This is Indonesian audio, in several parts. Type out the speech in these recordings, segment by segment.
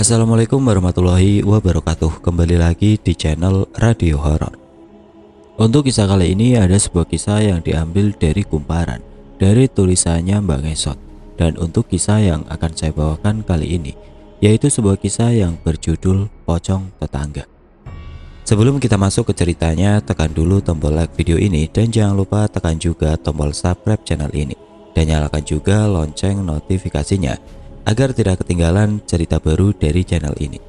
Assalamualaikum warahmatullahi wabarakatuh. Kembali lagi di channel Radio Horor. Untuk kisah kali ini ada sebuah kisah yang diambil dari kumparan dari tulisannya Mbak Ngesot. Dan untuk kisah yang akan saya bawakan kali ini yaitu sebuah kisah yang berjudul Pocong Tetangga. Sebelum kita masuk ke ceritanya, tekan dulu tombol like video ini dan jangan lupa tekan juga tombol subscribe channel ini dan nyalakan juga lonceng notifikasinya agar tidak ketinggalan cerita baru dari channel ini.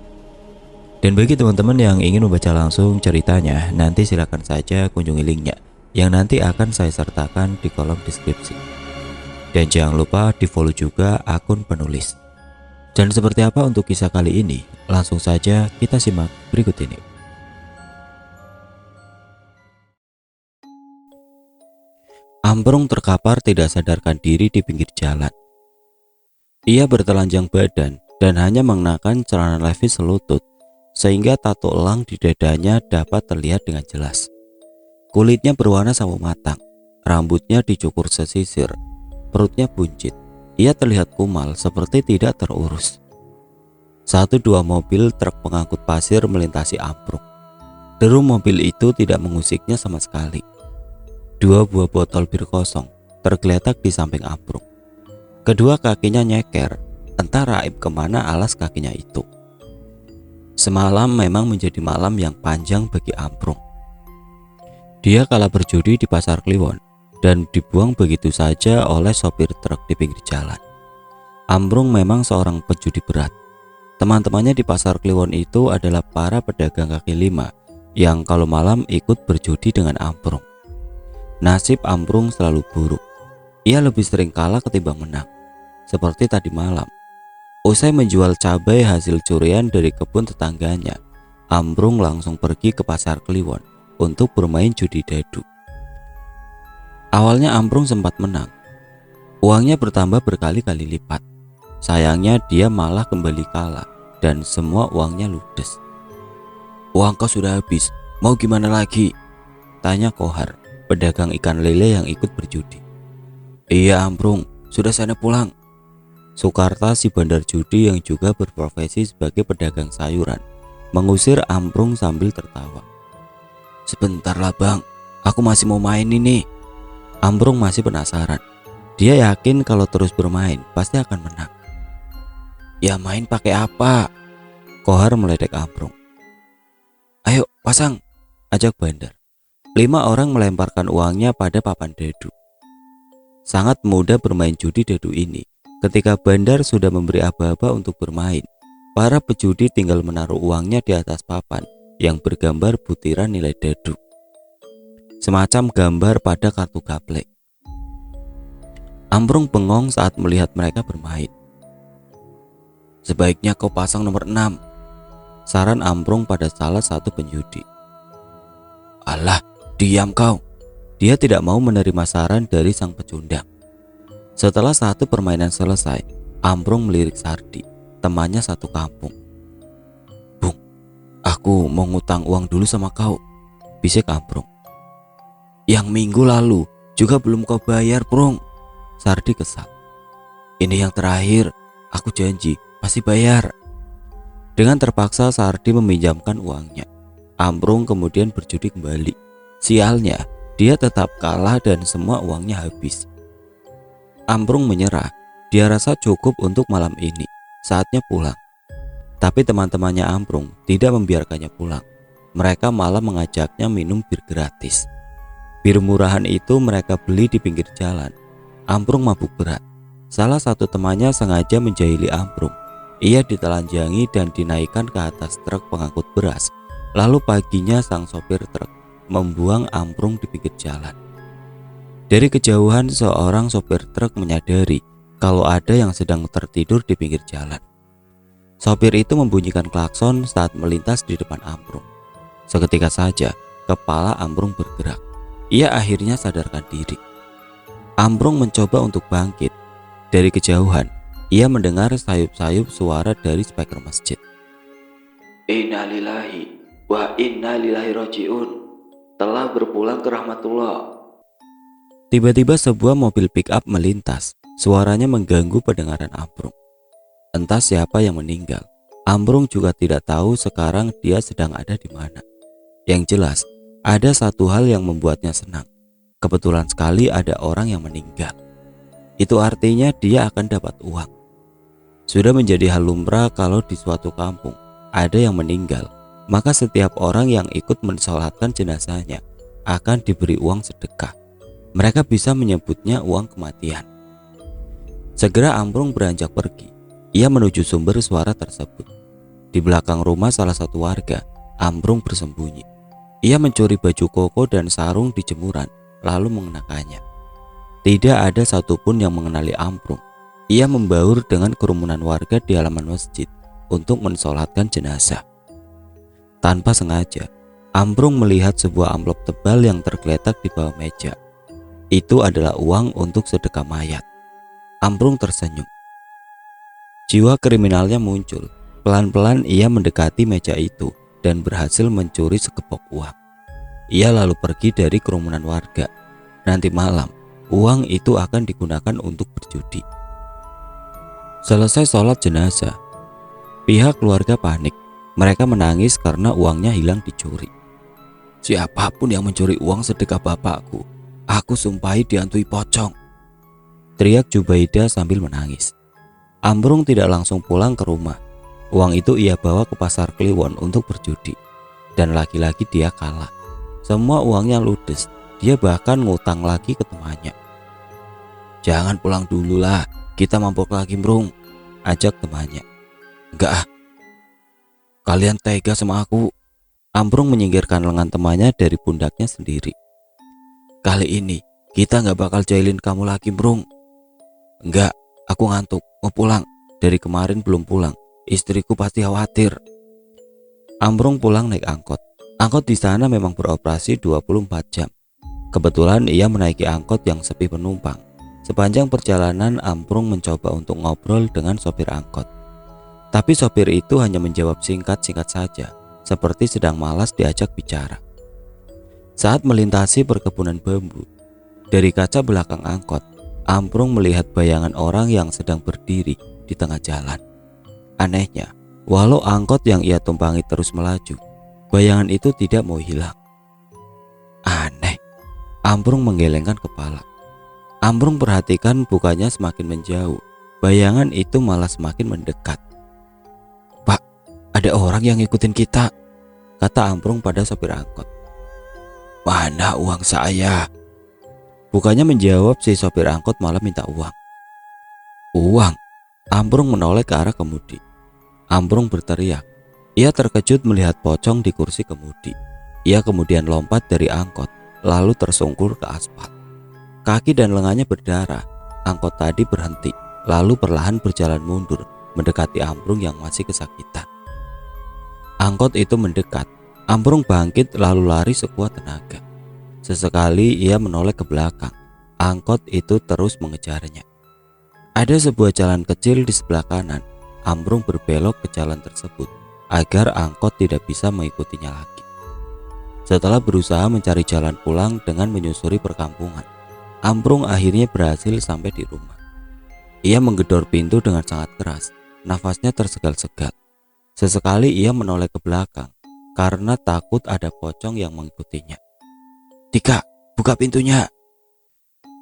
Dan bagi teman-teman yang ingin membaca langsung ceritanya, nanti silakan saja kunjungi linknya yang nanti akan saya sertakan di kolom deskripsi. Dan jangan lupa di follow juga akun penulis. Dan seperti apa untuk kisah kali ini? Langsung saja kita simak berikut ini. Ambrung terkapar tidak sadarkan diri di pinggir jalan. Ia bertelanjang badan dan hanya mengenakan celana levis selutut, sehingga tato elang di dadanya dapat terlihat dengan jelas. Kulitnya berwarna sawo matang, rambutnya dicukur sesisir, perutnya buncit. Ia terlihat kumal seperti tidak terurus. Satu dua mobil truk pengangkut pasir melintasi Ambrung. Deru mobil itu tidak mengusiknya sama sekali. Dua buah botol bir kosong tergeletak di samping Ambrung. Kedua kakinya nyeker, entah raib kemana alas kakinya itu. Semalam memang menjadi malam yang panjang bagi Ambrung. Dia kalah berjudi di pasar Kliwon dan dibuang begitu saja oleh sopir truk di pinggir jalan. Ambrung memang seorang pejudi berat. Teman-temannya di pasar Kliwon itu adalah para pedagang kaki lima yang kalau malam ikut berjudi dengan Ambrung. Nasib Ambrung selalu buruk. Ia lebih sering kalah ketimbang menang. Seperti tadi malam, usai menjual cabai hasil curian dari kebun tetangganya, Ambrung langsung pergi ke pasar Kliwon untuk bermain judi dadu. Awalnya Ambrung sempat menang. Uangnya bertambah berkali-kali lipat. Sayangnya dia malah kembali kalah dan semua uangnya ludes. "Uang kau sudah habis, mau gimana lagi?" tanya Kohar, pedagang ikan lele yang ikut berjudi. "Iya Ambrung, sudah sana pulang." Sukarta si bandar judi yang juga berprofesi sebagai pedagang sayuran mengusir Ambrung sambil tertawa. "Sebentarlah bang, aku masih mau main ini." Ambrung masih penasaran. Dia yakin kalau terus bermain pasti akan menang. "Ya main pakai apa?" Kohar meledek Ambrung. "Ayo pasang," ajak bandar. 5 orang melemparkan uangnya pada papan dadu. Sangat mudah bermain judi dadu ini. Ketika bandar sudah memberi aba-aba untuk bermain, para pejudi tinggal menaruh uangnya di atas papan yang bergambar butiran nilai dadu, semacam gambar pada kartu gaplek. Ambrung bengong saat melihat mereka bermain. "Sebaiknya kau pasang nomor 6, saran Ambrung pada salah satu penjudi. "Alah, diam kau." Dia tidak mau menerima saran dari sang pecundang. Setelah satu permainan selesai, Ambrung melirik Sardi, temannya satu kampung. "Bung, aku mau ngutang uang dulu sama kau," bisik Ambrung. "Yang minggu lalu juga belum kau bayar, Brung." Sardi kesal. "Ini yang terakhir, aku janji pasti bayar." Dengan terpaksa Sardi meminjamkan uangnya. Ambrung kemudian berjudi kembali. Sialnya, dia tetap kalah dan semua uangnya habis. Ambrung menyerah. Dia rasa cukup untuk malam ini. Saatnya pulang. Tapi teman-temannya Ambrung tidak membiarkannya pulang. Mereka malah mengajaknya minum bir gratis. Bir murahan itu mereka beli di pinggir jalan. Ambrung mabuk berat. Salah satu temannya sengaja menjahili Ambrung. Ia ditelanjangi dan dinaikkan ke atas truk pengangkut beras. Lalu paginya sang sopir truk membuang Ambrung di pinggir jalan. Dari kejauhan seorang sopir truk menyadari kalau ada yang sedang tertidur di pinggir jalan. Sopir itu membunyikan klakson saat melintas di depan Ambrung. Seketika saja kepala Ambrung bergerak. Ia akhirnya sadarkan diri. Ambrung mencoba untuk bangkit. Dari kejauhan ia mendengar sayup-sayup suara dari speaker masjid. "Innalillahi wa inna ilaihi rajiun. Telah berpulang ke rahmatullah." Tiba-tiba sebuah mobil pick-up melintas. Suaranya mengganggu pendengaran Ambrung. Entah siapa yang meninggal. Ambrung juga tidak tahu sekarang dia sedang ada di mana. Yang jelas, ada satu hal yang membuatnya senang. Kebetulan sekali ada orang yang meninggal. Itu artinya dia akan dapat uang. Sudah menjadi hal lumrah kalau di suatu kampung ada yang meninggal, maka setiap orang yang ikut mensolatkan jenazahnya akan diberi uang sedekah. Mereka bisa menyebutnya uang kematian. Segera Ambrung beranjak pergi. Ia menuju sumber suara tersebut. Di belakang rumah salah satu warga, Ambrung bersembunyi. Ia mencuri baju koko dan sarung di jemuran, lalu mengenakannya. Tidak ada satupun yang mengenali Ambrung. Ia membaur dengan kerumunan warga di halaman masjid untuk mensolatkan jenazah. Tanpa sengaja, Ambrung melihat sebuah amplop tebal yang tergeletak di bawah meja. Itu adalah uang untuk sedekah mayat. Ambrung tersenyum. Jiwa kriminalnya muncul. Pelan-pelan ia mendekati meja itu dan berhasil mencuri segepok uang. Ia lalu pergi dari kerumunan warga. Nanti malam, uang itu akan digunakan untuk berjudi. Selesai sholat jenazah, pihak keluarga panik. Mereka menangis karena uangnya hilang dicuri. Siapapun yang mencuri uang sedekah bapakku, aku sumpahi dihantui pocong, teriak Jubaidah sambil menangis. Ambrung tidak langsung pulang ke rumah. Uang itu ia bawa ke pasar Kliwon untuk berjudi. Dan lagi-lagi dia kalah. Semua uangnya ludes. Dia bahkan ngutang lagi ke temannya. Jangan pulang dulu lah, kita mabok lagi Brung, ajak temannya. Enggak ah, kalian tega sama aku. Ambrung menyingkirkan lengan temannya dari pundaknya sendiri. Kali ini kita gak bakal jahilin kamu lagi Brung. Enggak, aku ngantuk, mau pulang. Dari kemarin belum pulang. Istriku pasti khawatir. Ambrung pulang naik angkot. Angkot di sana memang beroperasi 24 jam. Kebetulan ia menaiki angkot yang sepi penumpang. Sepanjang perjalanan Ambrung mencoba untuk ngobrol dengan sopir angkot. Tapi sopir itu hanya menjawab singkat-singkat saja, seperti sedang malas diajak bicara. Saat melintasi perkebunan bambu, dari kaca belakang angkot, Ambrung melihat bayangan orang yang sedang berdiri di tengah jalan. Anehnya, walau angkot yang ia tumpangi terus melaju, bayangan itu tidak mau hilang. Aneh, Ambrung menggelengkan kepala. Ambrung perhatikan bukannya semakin menjauh, bayangan itu malah semakin mendekat. Pak, ada orang yang ngikutin kita, kata Ambrung pada sopir angkot. Mana uang saya? Bukannya menjawab, si sopir angkot malah minta uang. Uang? Ambrung menoleh ke arah kemudi. Ambrung berteriak. Ia terkejut melihat pocong di kursi kemudi. Ia kemudian lompat dari angkot, lalu tersungkur ke aspal. Kaki dan lengannya berdarah. Angkot tadi berhenti, lalu perlahan berjalan mundur, mendekati Ambrung yang masih kesakitan. Angkot itu mendekat. Ambrung bangkit lalu lari sekuat tenaga. Sesekali ia menoleh ke belakang. Angkot itu terus mengejarnya. Ada sebuah jalan kecil di sebelah kanan. Ambrung berbelok ke jalan tersebut agar angkot tidak bisa mengikutinya lagi. Setelah berusaha mencari jalan pulang dengan menyusuri perkampungan, Ambrung akhirnya berhasil sampai di rumah. Ia menggedor pintu dengan sangat keras. Nafasnya tersegal-segal. Sesekali ia menoleh ke belakang karena takut ada pocong yang mengikutinya. Tika, buka pintunya.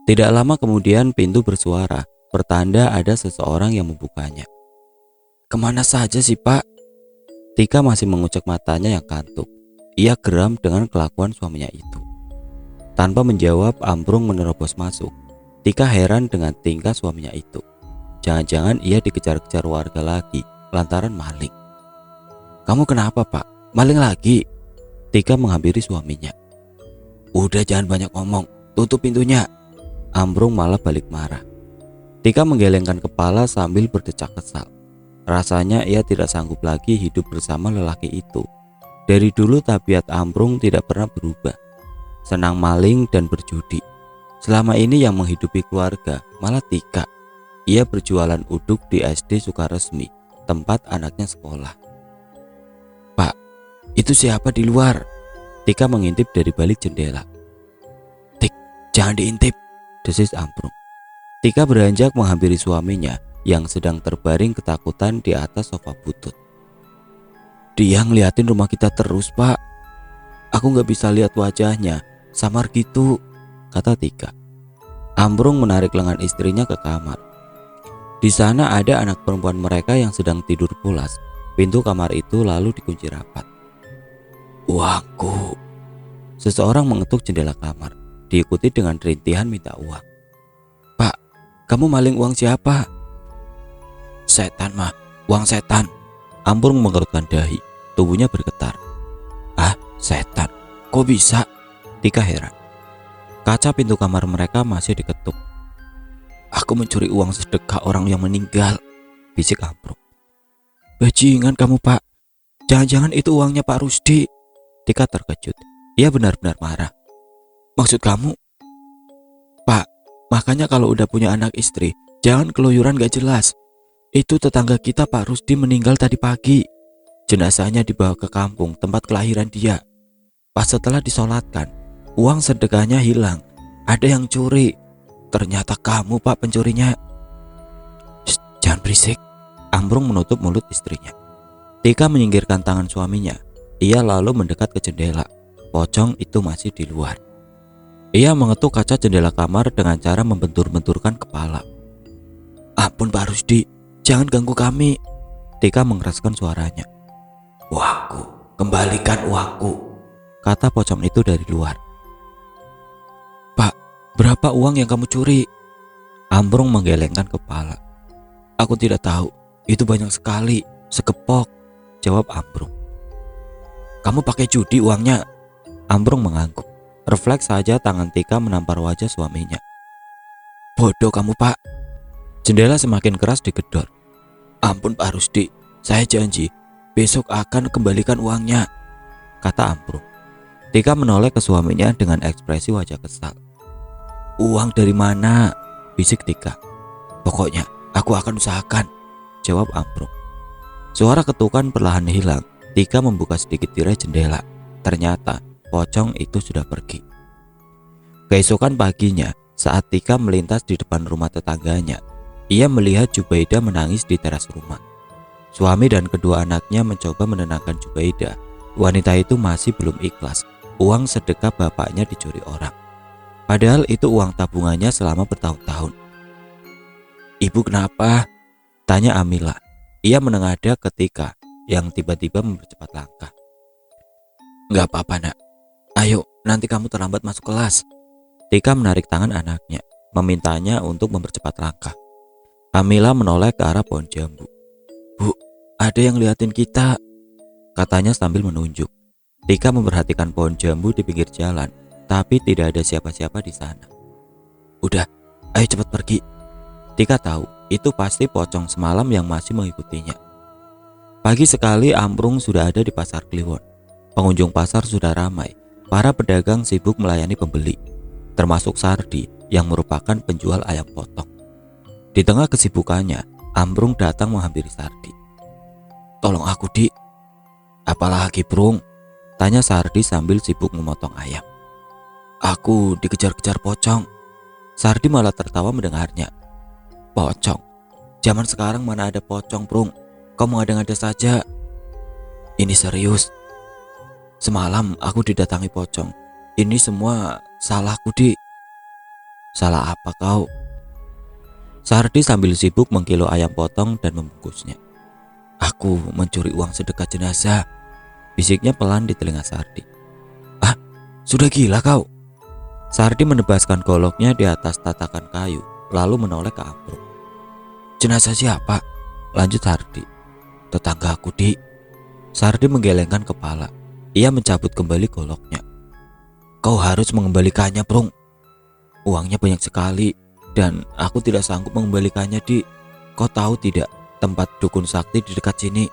Tidak lama kemudian pintu bersuara, pertanda ada seseorang yang membukanya. Kemana saja sih Pak? Tika masih mengucek matanya yang kantuk. Ia geram dengan kelakuan suaminya itu. Tanpa menjawab, Ambrung menerobos masuk. Tika heran dengan tingkah suaminya itu. Jangan-jangan ia dikejar-kejar warga lagi lantaran maling. Kamu kenapa Pak? Maling lagi? Tika menghampiri suaminya. Udah jangan banyak ngomong, tutup pintunya. Ambrung malah balik marah. Tika menggelengkan kepala sambil berdecak kesal. Rasanya ia tidak sanggup lagi hidup bersama lelaki itu. Dari dulu tabiat Ambrung tidak pernah berubah. Senang maling dan berjudi. Selama ini yang menghidupi keluarga malah Tika. Ia berjualan uduk di SD Sukaresmi, tempat anaknya sekolah. Pak, itu siapa di luar? Tika mengintip dari balik jendela. Tik, jangan diintip, desis Ambrung. Tika beranjak menghampiri suaminya yang sedang terbaring ketakutan di atas sofa butut. Dia ngeliatin rumah kita terus, Pak. Aku nggak bisa lihat wajahnya, samar gitu, kata Tika. Ambrung menarik lengan istrinya ke kamar. Di sana ada anak perempuan mereka yang sedang tidur pulas. Pintu kamar itu lalu dikunci rapat. Uangku. Seseorang mengetuk jendela kamar, diikuti dengan rintihan minta uang. Pak, kamu maling uang siapa? Setan mah, uang setan. Ambrung mengerutkan dahi, tubuhnya bergetar. Ah, setan, kok bisa? Tika heran. Kaca pintu kamar mereka masih diketuk. Aku mencuri uang sedekah orang yang meninggal, bisik Ambrung. Bajingan kamu, Pak. Jangan-jangan itu uangnya Pak Rusdi. Tika terkejut. Ia benar-benar marah. Maksud kamu? Pak, makanya kalau udah punya anak istri, jangan keluyuran gak jelas. Itu tetangga kita Pak Rusdi meninggal tadi pagi. Jenazahnya dibawa ke kampung tempat kelahiran dia. Pas setelah disolatkan, uang sedekahnya hilang. Ada yang curi. Ternyata kamu Pak pencurinya. Shh, jangan berisik. Ambrung menutup mulut istrinya. Tika menyingkirkan tangan suaminya. Ia lalu mendekat ke jendela. Pocong itu masih di luar. Ia mengetuk kaca jendela kamar dengan cara membentur-benturkan kepala. Ampun Pak Rusdi, jangan ganggu kami. Tika mengeraskan suaranya. Uangku, kembalikan uangku, kata pocong itu dari luar. Pak, berapa uang yang kamu curi? Ambrung menggelengkan kepala. Aku tidak tahu, itu banyak sekali, sekepok, jawab Ambrung. Kamu pakai judi uangnya? Ambrung mengangguk. Refleks saja tangan Tika menampar wajah suaminya. Bodoh kamu Pak. Jendela semakin keras digedor. Ampun Pak Rusdi, saya janji besok akan kembalikan uangnya, kata Ambrung. Tika menoleh ke suaminya dengan ekspresi wajah kesal. Uang dari mana? Bisik Tika. Pokoknya aku akan usahakan, jawab Ambrung. Suara ketukan perlahan hilang. Tika membuka sedikit tirai jendela. Ternyata pocong itu sudah pergi. Keesokan paginya, saat Tika melintas di depan rumah tetangganya, ia melihat Jubaidah menangis di teras rumah. Suami dan kedua anaknya mencoba menenangkan Jubaidah. Wanita itu masih belum ikhlas. Uang sedekah bapaknya dicuri orang. Padahal itu uang tabungannya selama bertahun-tahun. Ibu kenapa? Tanya Amila. Ia menengadah ke Tika yang tiba-tiba mempercepat langkah. Enggak apa-apa nak. Ayo, nanti kamu terlambat masuk kelas. Tika menarik tangan anaknya, memintanya untuk mempercepat langkah. Amila menoleh ke arah pohon jambu. Bu, ada yang liatin kita, katanya sambil menunjuk. Tika memperhatikan pohon jambu di pinggir jalan, tapi tidak ada siapa-siapa di sana. Udah, ayo cepat pergi. Tika tahu itu pasti pocong semalam yang masih mengikutinya. Pagi sekali Ambrung sudah ada di pasar Kliwon. Pengunjung pasar sudah ramai. Para pedagang sibuk melayani pembeli, termasuk Sardi yang merupakan penjual ayam potong. Di tengah kesibukannya, Ambrung datang menghampiri Sardi. Tolong aku Di. Apalagi Brung? Tanya Sardi sambil sibuk memotong ayam. Aku dikejar-kejar pocong. Sardi malah tertawa mendengarnya. Pocong? Zaman sekarang mana ada pocong Brung? Kau mengada-ngada saja. Ini serius. Semalam aku didatangi pocong. Ini semua salahku Di. Salah apa kau? Sardi sambil sibuk mengkilo ayam potong dan membungkusnya. Aku mencuri uang sedekah jenazah, bisiknya pelan di telinga Sardi. Ah, sudah gila kau? Sardi menebaskan goloknya di atas tatakan kayu, lalu menoleh ke Ambrung. Jenazah siapa? Lanjut Sardi. Tetanggaku Di. Sardi menggelengkan kepala. Ia mencabut kembali goloknya. Kau harus mengembalikannya Brung. Uangnya banyak sekali dan aku tidak sanggup mengembalikannya Di. Kau tahu tidak tempat dukun sakti di dekat sini?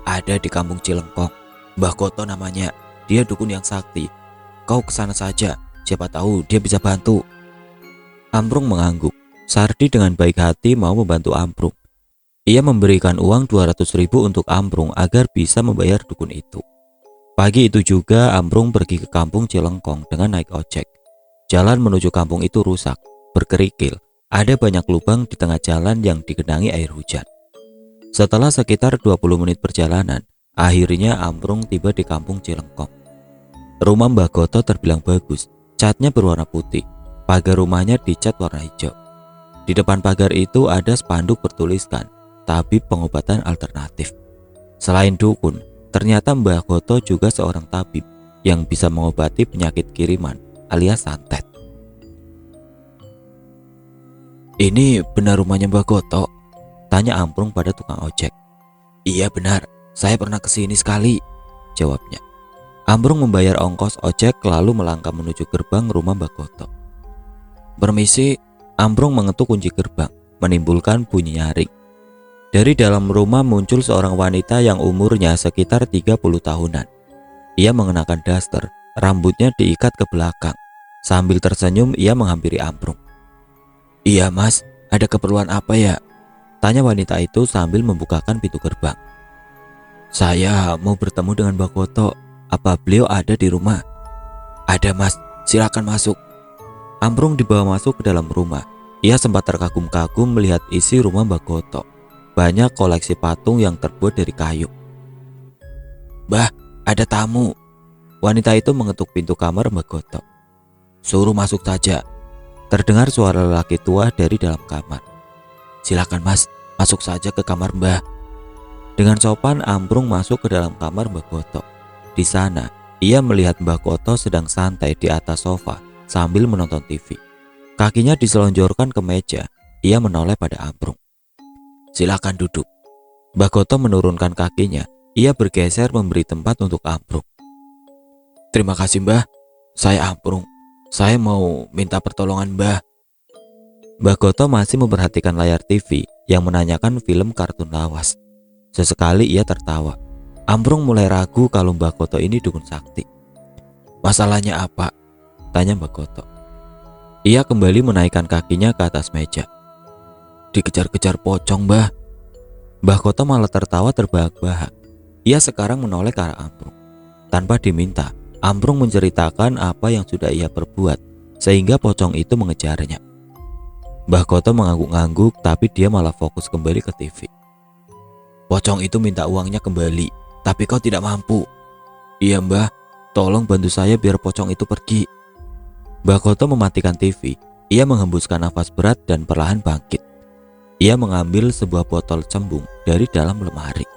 Ada di kampung Cilengkong. Mbah Koto namanya. Dia dukun yang sakti. Kau kesana saja. Siapa tahu dia bisa bantu. Ambrung mengangguk. Sardi dengan baik hati mau membantu Ambrung. Ia memberikan uang 200.000 untuk Ambrung agar bisa membayar dukun itu. Pagi itu juga Ambrung pergi ke kampung Cilengkong dengan naik ojek. Jalan menuju kampung itu rusak, berkerikil. Ada banyak lubang di tengah jalan yang digenangi air hujan. Setelah sekitar 20 menit perjalanan, akhirnya Amprung tiba di kampung Cilengkong. Rumah Mbah Goto terbilang bagus, catnya berwarna putih, pagar rumahnya dicat warna hijau. Di depan pagar itu ada spanduk bertuliskan, tabib pengobatan alternatif. Selain dukun, ternyata Mbah Goto juga seorang tabib yang bisa mengobati penyakit kiriman alias santet. "Ini benar rumahnya Mbah Goto?" tanya Amprung pada tukang ojek. "Iya benar, saya pernah kesini sekali," jawabnya. Amprung membayar ongkos ojek lalu melangkah menuju gerbang rumah Mbah Goto. "Permisi," Amprung mengetuk kunci gerbang, menimbulkan bunyi nyaring. Dari dalam rumah muncul seorang wanita yang umurnya sekitar 30 tahunan. Ia mengenakan daster, rambutnya diikat ke belakang. Sambil tersenyum ia menghampiri Amprung. "Iya mas, ada keperluan apa ya?" tanya wanita itu sambil membukakan pintu gerbang. "Saya mau bertemu dengan Mbah Goto. Apa beliau ada di rumah?" "Ada mas, silakan masuk." Amprung dibawa masuk ke dalam rumah. Ia sempat terkagum-kagum melihat isi rumah Mbah Goto. Banyak koleksi patung yang terbuat dari kayu. "Mbah, ada tamu." Wanita itu mengetuk pintu kamar Mbah Goto. "Suruh masuk saja." Terdengar suara lelaki tua dari dalam kamar. "Silakan mas, masuk saja ke kamar Mbah." Dengan sopan Amprung masuk ke dalam kamar Mbah Goto. Di sana, ia melihat Mbah Goto sedang santai di atas sofa sambil menonton TV. Kakinya diselonjorkan ke meja. Ia menoleh pada Amprung. "Silakan duduk." Mbah Goto menurunkan kakinya. Ia bergeser memberi tempat untuk Amprung. "Terima kasih Mbah, saya Amprung. Saya mau minta pertolongan Mbah." Mbah Goto masih memperhatikan layar TV yang menanyakan film kartun lawas. Sesekali ia tertawa. Amprung mulai ragu kalau Mbah Goto ini dukun sakti. "Masalahnya apa?" tanya Mbah Goto. Ia kembali menaikkan kakinya ke atas meja. "Dikejar-kejar pocong Mbah." Mbah Goto malah tertawa terbahak-bahak. Ia sekarang menoleh ke arah Amprung. Tanpa diminta, Amprung menceritakan apa yang sudah ia perbuat sehingga pocong itu mengejarnya. Mbah Goto mengangguk-angguk tapi dia malah fokus kembali ke TV. "Pocong itu minta uangnya kembali, tapi kau tidak mampu." "Iya Mbah, tolong bantu saya biar pocong itu pergi." Mbah Goto mematikan TV. Ia menghembuskan nafas berat dan perlahan bangkit. Ia mengambil sebuah botol cembung dari dalam lemari.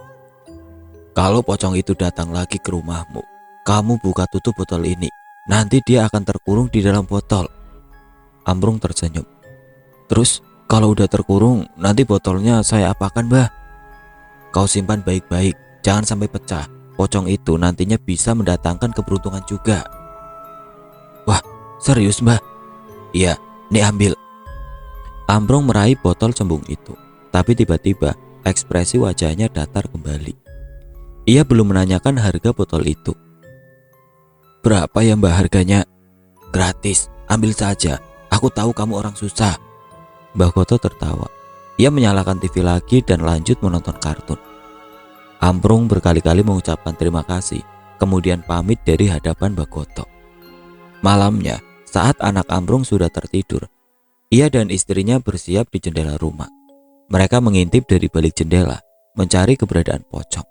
"Kalau pocong itu datang lagi ke rumahmu, kamu buka tutup botol ini. Nanti dia akan terkurung di dalam botol." Amprung tersenyum. "Terus kalau udah terkurung, nanti botolnya saya apakan Mbah?" "Kau simpan baik-baik, jangan sampai pecah. Pocong itu nantinya bisa mendatangkan keberuntungan juga." "Wah, serius Mbah?" "Iya, nih ambil." Amprung meraih botol cembung itu, tapi tiba-tiba ekspresi wajahnya datar kembali. Ia belum menanyakan harga botol itu. "Berapa ya Mbah harganya?" "Gratis, ambil saja. Aku tahu kamu orang susah." Mbah Goto tertawa. Ia menyalakan TV lagi dan lanjut menonton kartun. Amprung berkali-kali mengucapkan terima kasih, kemudian pamit dari hadapan Mbah Goto. Malamnya, saat anak Amprung sudah tertidur, ia dan istrinya bersiap di jendela rumah. Mereka mengintip dari balik jendela, mencari keberadaan pocong.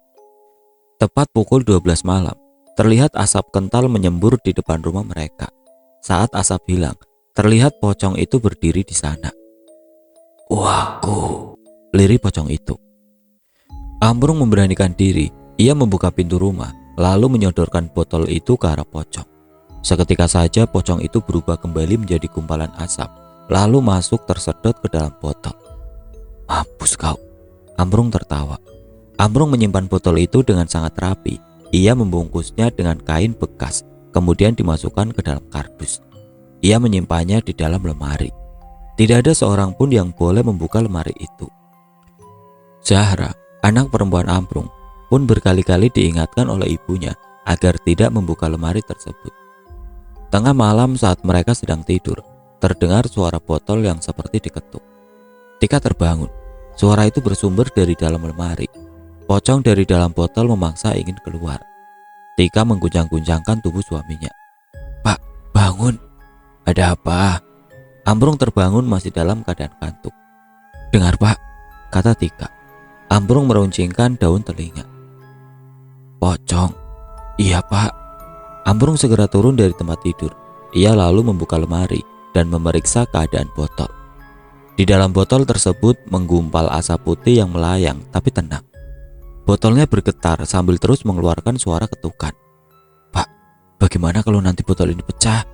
Tepat pukul 12 malam, terlihat asap kental menyembur di depan rumah mereka. Saat asap hilang, terlihat pocong itu berdiri di sana. "Waku," lirih pocong itu. Amprung memberanikan diri. Ia membuka pintu rumah, lalu menyodorkan botol itu ke arah pocong. Seketika saja pocong itu berubah kembali menjadi gumpalan asap, lalu masuk tersedot ke dalam botol. "Mampus kau," Amprung tertawa. Amprung menyimpan botol itu dengan sangat rapi. Ia membungkusnya dengan kain bekas, kemudian dimasukkan ke dalam kardus. Ia menyimpannya di dalam lemari. Tidak ada seorang pun yang boleh membuka lemari itu. Zahra, anak perempuan Amprung, pun berkali-kali diingatkan oleh ibunya agar tidak membuka lemari tersebut. Tengah malam saat mereka sedang tidur, terdengar suara botol yang seperti diketuk. Tika terbangun. Suara itu bersumber dari dalam lemari. Pocong dari dalam botol memaksa ingin keluar. Tika mengguncang-guncangkan tubuh suaminya. "Pak, bangun." "Ada apa?" Amprung terbangun masih dalam keadaan kantuk. "Dengar Pak," kata Tika. Ambrung meruncingkan daun telinga. Pocong. Iya pak. Ambrung segera turun dari tempat tidur. Ia lalu membuka lemari dan memeriksa keadaan botol. Di dalam botol tersebut menggumpal asap putih yang melayang tapi tenang. Botolnya bergetar sambil terus mengeluarkan suara ketukan. Pak, bagaimana kalau nanti botol ini pecah?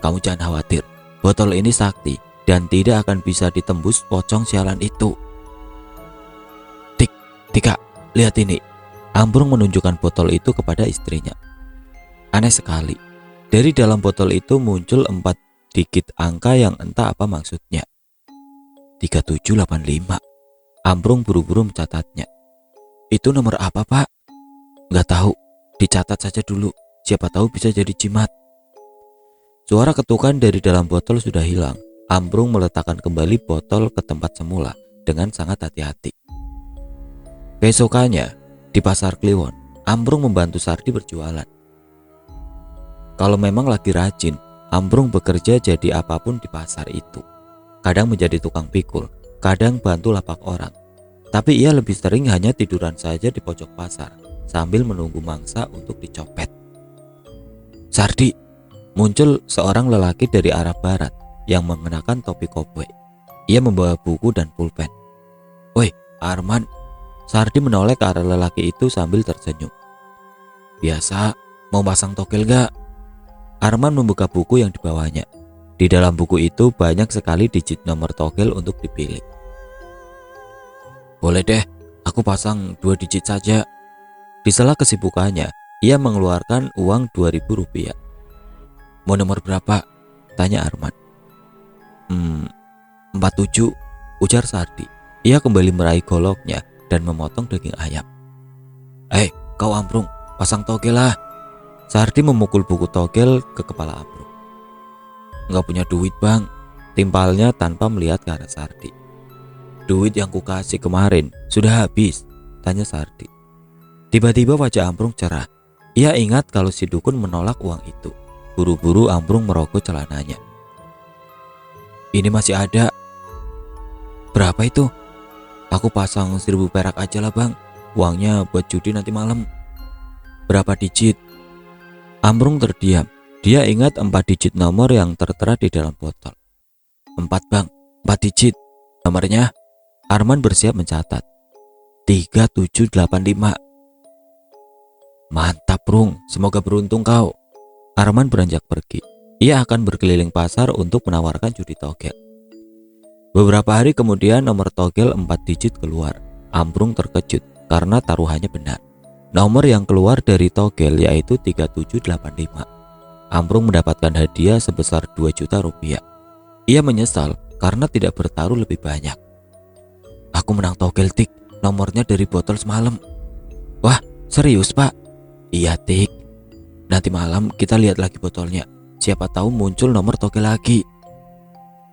Kamu jangan khawatir, botol ini sakti dan tidak akan bisa ditembus pocong sialan itu. Tika, lihat ini. Ambrung menunjukkan botol itu kepada istrinya. Aneh sekali, dari dalam botol itu muncul 4 digit angka yang entah apa maksudnya. 3785. Ambrung buru-buru mencatatnya. Itu nomor apa pak? Nggak tahu, dicatat saja dulu, siapa tahu bisa jadi jimat. Suara ketukan dari dalam botol sudah hilang. Ambrung meletakkan kembali botol ke tempat semula dengan sangat hati-hati. Besokannya, di pasar Kliwon, Ambrung membantu Sardi berjualan. Kalau memang lagi rajin, Ambrung bekerja jadi apapun di pasar itu. Kadang menjadi tukang pikul, kadang bantu lapak orang. Tapi ia lebih sering hanya tiduran saja di pojok pasar sambil menunggu mangsa untuk dicopet. Sardi, muncul seorang lelaki dari arah barat yang mengenakan topi koboi. Ia membawa buku dan pulpen. Woi, Arman. Sardi menoleh ke arah lelaki itu sambil tersenyum. Biasa, mau pasang togel gak? Arman membuka buku yang dibawanya. Di dalam buku itu banyak sekali digit nomor togel untuk dipilih. Boleh deh, aku pasang 2 digit saja. Di sela kesibukannya, ia mengeluarkan uang Rp2.000. Mau nomor berapa? Tanya Arman. 47, ujar Sardi. Ia kembali meraih goloknya dan memotong daging ayam. Kau Ambrung, pasang togel lah. Sardi memukul buku togel ke kepala Ambrung. Nggak punya duit bang, timpalnya tanpa melihat ke arah Sardi. Duit yang kukasih kemarin sudah habis, tanya Sardi. Tiba-tiba wajah Ambrung cerah. Ia ingat kalau si dukun menolak uang itu. Buru-buru Ambrung merogoh celananya. Ini masih ada. Berapa itu? Aku pasang 1.000 perak aja lah bang. Uangnya buat judi nanti malam. Berapa digit? Ambrung terdiam. Dia ingat 4 digit nomor yang tertera di dalam botol. 4 bang, 4 digit. Nomornya? Arman bersiap mencatat. 3785. Mantap Rung, semoga beruntung kau. Arman beranjak pergi. Ia akan berkeliling pasar untuk menawarkan judi togel. Beberapa hari kemudian nomor togel 4 digit keluar. Ambrung terkejut karena taruhannya benar. Nomor yang keluar dari togel yaitu 3785. Ambrung mendapatkan hadiah sebesar 2 juta rupiah. Ia menyesal karena tidak bertaruh lebih banyak. Aku menang togel Tik, nomornya dari botol semalam. Wah, serius pak? Iya Tik. Nanti malam kita lihat lagi botolnya. Siapa tahu muncul nomor togel lagi.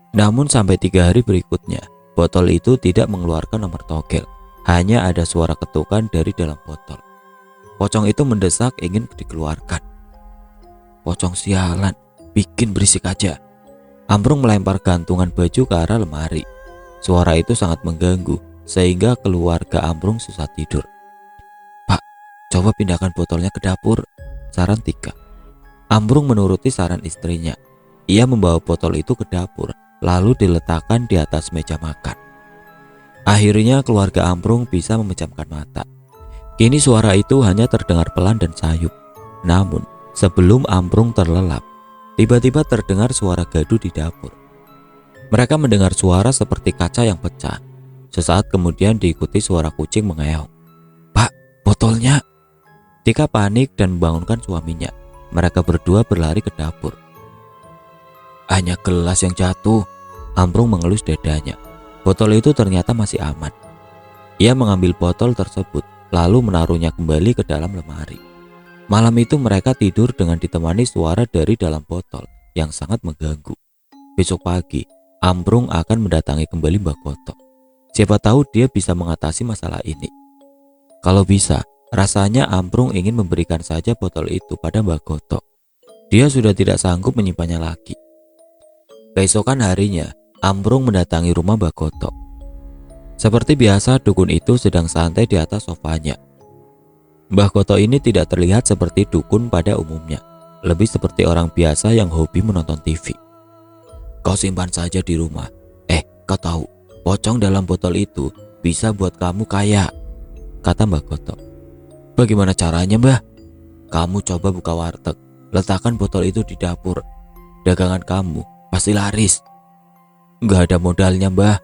Namun sampai 3 hari berikutnya, botol itu tidak mengeluarkan nomor togel. Hanya ada suara ketukan dari dalam botol. Pocong itu mendesak ingin dikeluarkan. Pocong sialan, bikin berisik aja. Ambrung melempar gantungan baju ke arah lemari. Suara itu sangat mengganggu sehingga keluarga Ambrung susah tidur. Pak, coba pindahkan botolnya ke dapur, saran Tika. Ambrung menuruti saran istrinya. Ia membawa botol itu ke dapur lalu diletakkan di atas meja makan. Akhirnya keluarga Ambrung bisa memejamkan mata. Kini suara itu hanya terdengar pelan dan sayup. Namun sebelum Ambrung terlelap, tiba-tiba terdengar suara gaduh di dapur. Mereka mendengar suara seperti kaca yang pecah. Sesaat kemudian diikuti suara kucing mengeong. Pak, botolnya. Tika panik dan membangunkan suaminya. Mereka berdua berlari ke dapur. Hanya gelas yang jatuh. Ambrung mengelus dadanya. Botol itu ternyata masih aman. Ia mengambil botol tersebut lalu menaruhnya kembali ke dalam lemari. Malam itu mereka tidur dengan ditemani suara dari dalam botol yang sangat mengganggu. Besok pagi, Ambrung akan mendatangi kembali Mbak Koto. Siapa tahu dia bisa mengatasi masalah ini. Kalau bisa, rasanya Ambrung ingin memberikan saja botol itu pada Mbak Koto. Dia sudah tidak sanggup menyimpannya lagi. Keesokan harinya, Ambrung mendatangi rumah Mbak Koto. Seperti biasa, dukun itu sedang santai di atas sofanya. Mbah Goto ini tidak terlihat seperti dukun pada umumnya, lebih seperti orang biasa yang hobi menonton TV. Kau simpan saja di rumah. Kau tahu, pocong dalam botol itu bisa buat kamu kaya, kata Mbah Goto. Bagaimana caranya, Mbah? Kamu coba buka warteg, letakkan botol itu di dapur. Dagangan kamu pasti laris. Gak ada modalnya, Mbah.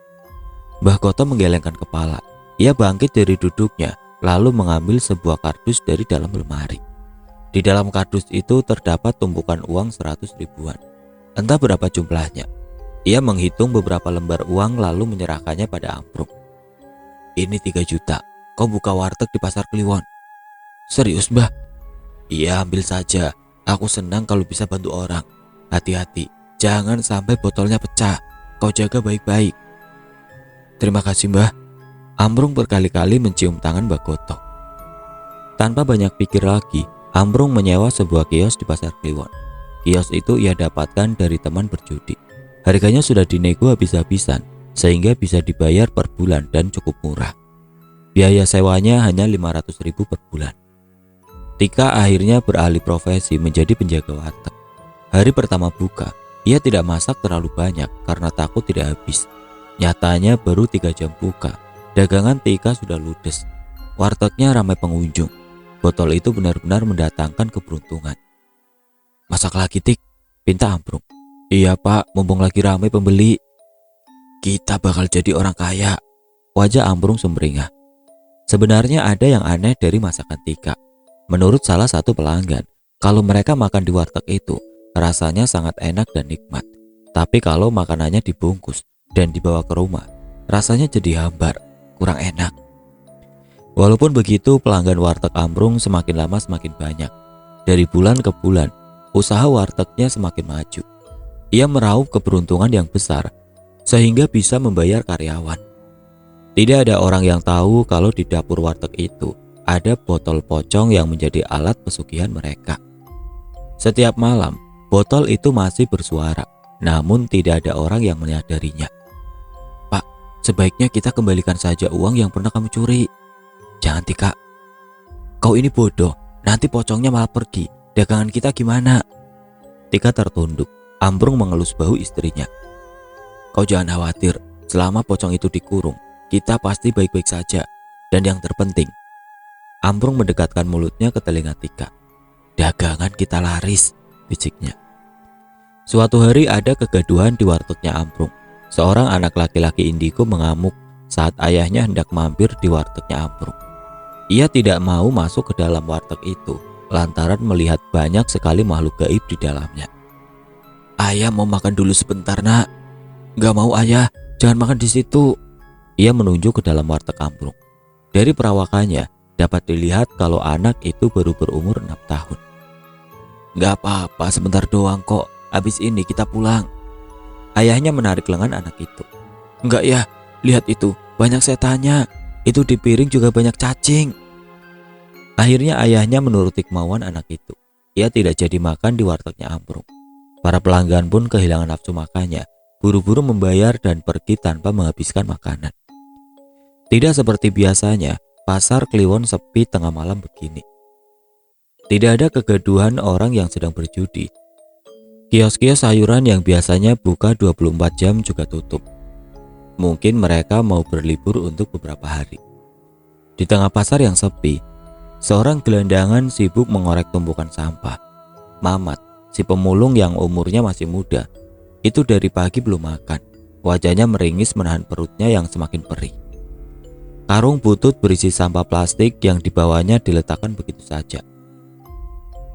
Mbah Goto menggelengkan kepala. Ia bangkit dari duduknya, lalu mengambil sebuah kardus dari dalam lemari. Di dalam kardus itu terdapat tumpukan uang 100 ribuan. Entah berapa jumlahnya. Ia menghitung beberapa lembar uang lalu menyerahkannya pada Amprung. Ini 3 juta. Kau buka warteg di Pasar Kliwon. Serius, Mbah? Iya, ambil saja. Aku senang kalau bisa bantu orang. Hati-hati, jangan sampai botolnya pecah. Kau jaga baik-baik. Terima kasih, Mbah. Amprung berkali-kali mencium tangan Mbah Goto. Tanpa banyak pikir lagi, Amprung menyewa sebuah kios di Pasar Kliwon. Kios itu ia dapatkan dari teman berjudi. Harganya sudah dinego habis-habisan, sehingga bisa dibayar per bulan dan cukup murah. Biaya sewanya hanya 500 ribu per bulan. Tika akhirnya beralih profesi menjadi penjaga warteg. Hari pertama buka, ia tidak masak terlalu banyak karena takut tidak habis. Nyatanya baru 3 jam buka, dagangan Tika sudah ludes. Wartegnya ramai pengunjung. Botol itu benar-benar mendatangkan keberuntungan. Masak lagi, Tik, pinta Amprung. Iya, Pak, mumpung lagi ramai pembeli. Kita bakal jadi orang kaya. Wajah Amprung sumringah. Sebenarnya ada yang aneh dari masakan Tika. Menurut salah satu pelanggan, kalau mereka makan di warteg itu, rasanya sangat enak dan nikmat. Tapi kalau makanannya dibungkus dan dibawa ke rumah, rasanya jadi hambar, kurang enak. Walaupun begitu, pelanggan warteg Amprung semakin lama semakin banyak. Dari bulan ke bulan, usaha wartegnya semakin maju. Ia meraup keberuntungan yang besar, sehingga bisa membayar karyawan. Tidak ada orang yang tahu kalau di dapur warteg itu ada botol pocong yang menjadi alat pesugihan mereka. Setiap malam, botol itu masih bersuara, namun tidak ada orang yang menyadarinya. Pak, sebaiknya kita kembalikan saja uang yang pernah kamu curi. Jangan, Tika. Kau ini bodoh, nanti pocongnya malah pergi. Dagangan kita gimana? Tika tertunduk. Amprung mengelus bahu istrinya. Kau jangan khawatir, selama pocong itu dikurung, kita pasti baik-baik saja. Dan yang terpenting, Amprung mendekatkan mulutnya ke telinga Tika. Dagangan kita laris, bisiknya. Suatu hari ada kegaduhan di wartegnya Amprung. Seorang anak laki-laki indigo mengamuk saat ayahnya hendak mampir di wartegnya Amprung. Ia tidak mau masuk ke dalam warteg itu lantaran melihat banyak sekali makhluk gaib di dalamnya. Ayah mau makan dulu sebentar, Nak. Gak mau, Ayah, jangan makan di situ. Ia menunjuk ke dalam warteg Amprung. Dari perawakannya dapat dilihat kalau anak itu baru berumur 6 tahun. Gak apa-apa, sebentar doang kok. Habis ini kita pulang. Ayahnya menarik lengan anak itu. Enggak ya, lihat itu, banyak setannya. Itu di piring juga banyak cacing. Akhirnya ayahnya menuruti kemauan anak itu. Ia tidak jadi makan di wartegnya Amprung. Para pelanggan pun kehilangan nafsu makannya, buru-buru membayar dan pergi tanpa menghabiskan makanan. Tidak seperti biasanya, Pasar Kliwon sepi tengah malam begini. Tidak ada kegaduhan orang yang sedang berjudi. Kios-kios sayuran yang biasanya buka 24 jam juga tutup. Mungkin mereka mau berlibur untuk beberapa hari. Di tengah pasar yang sepi, seorang gelandangan sibuk mengorek tumpukan sampah. Mamat, si pemulung yang umurnya masih muda, itu dari pagi belum makan. Wajahnya meringis menahan perutnya yang semakin perih. Karung butut berisi sampah plastik yang dibawanya diletakkan begitu saja.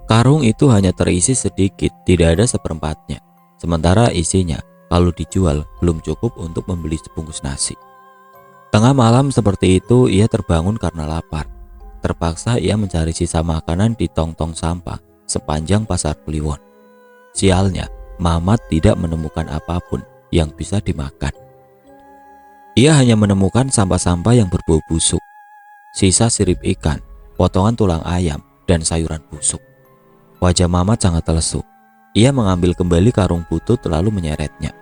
Karung itu hanya terisi sedikit, tidak ada seperempatnya. Sementara isinya, kalau dijual, belum cukup untuk membeli sebungkus nasi. Tengah malam seperti itu, ia terbangun karena lapar. Terpaksa ia mencari sisa makanan di tong-tong sampah sepanjang Pasar Kliwon. Sialnya, Mamat tidak menemukan apapun yang bisa dimakan. Ia hanya menemukan sampah-sampah yang berbau busuk, sisa sirip ikan, potongan tulang ayam, dan sayuran busuk. Wajah Mamat sangat lesu. Ia mengambil kembali karung butut lalu menyeretnya.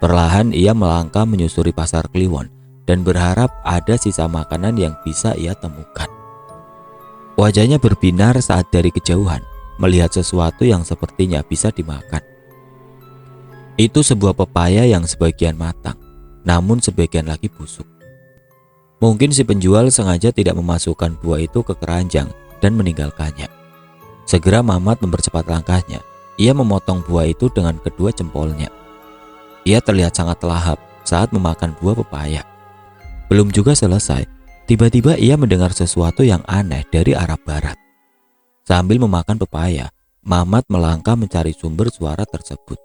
Perlahan ia melangkah menyusuri Pasar Kliwon dan berharap ada sisa makanan yang bisa ia temukan. Wajahnya berbinar saat dari kejauhan melihat sesuatu yang sepertinya bisa dimakan. Itu sebuah pepaya yang sebagian matang, namun sebagian lagi busuk. Mungkin si penjual sengaja tidak memasukkan buah itu ke keranjang dan meninggalkannya. Segera Mamat mempercepat langkahnya. Ia memotong buah itu dengan kedua jempolnya. Ia terlihat sangat lahap saat memakan buah pepaya. Belum juga selesai, tiba-tiba ia mendengar sesuatu yang aneh dari arah barat. Sambil memakan pepaya, Mamat melangkah mencari sumber suara tersebut.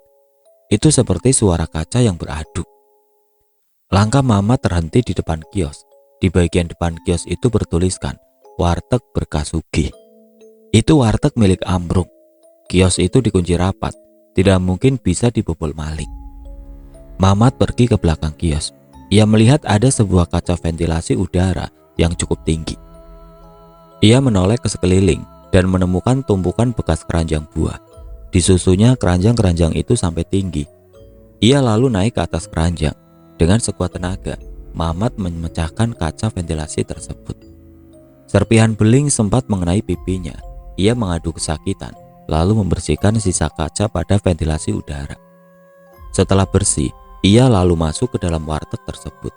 Itu seperti suara kaca yang beradu. Langkah Mamat terhenti di depan kios. Di bagian depan kios itu bertuliskan, Warteg Berkah Sugih. Itu warteg milik Ambrung. Kios itu dikunci rapat, tidak mungkin bisa dibobol maling. Mamat pergi ke belakang kios. Ia melihat ada sebuah kaca ventilasi udara yang cukup tinggi. Ia menoleh ke sekeliling dan menemukan tumpukan bekas keranjang buah. Disusunya keranjang-keranjang itu sampai tinggi. Ia lalu naik ke atas keranjang. Dengan sekuat tenaga, Mamat memecahkan kaca ventilasi tersebut. Serpihan beling sempat mengenai pipinya. Ia mengadu kesakitan, lalu membersihkan sisa kaca pada ventilasi udara. Setelah bersih, ia lalu masuk ke dalam warteg tersebut.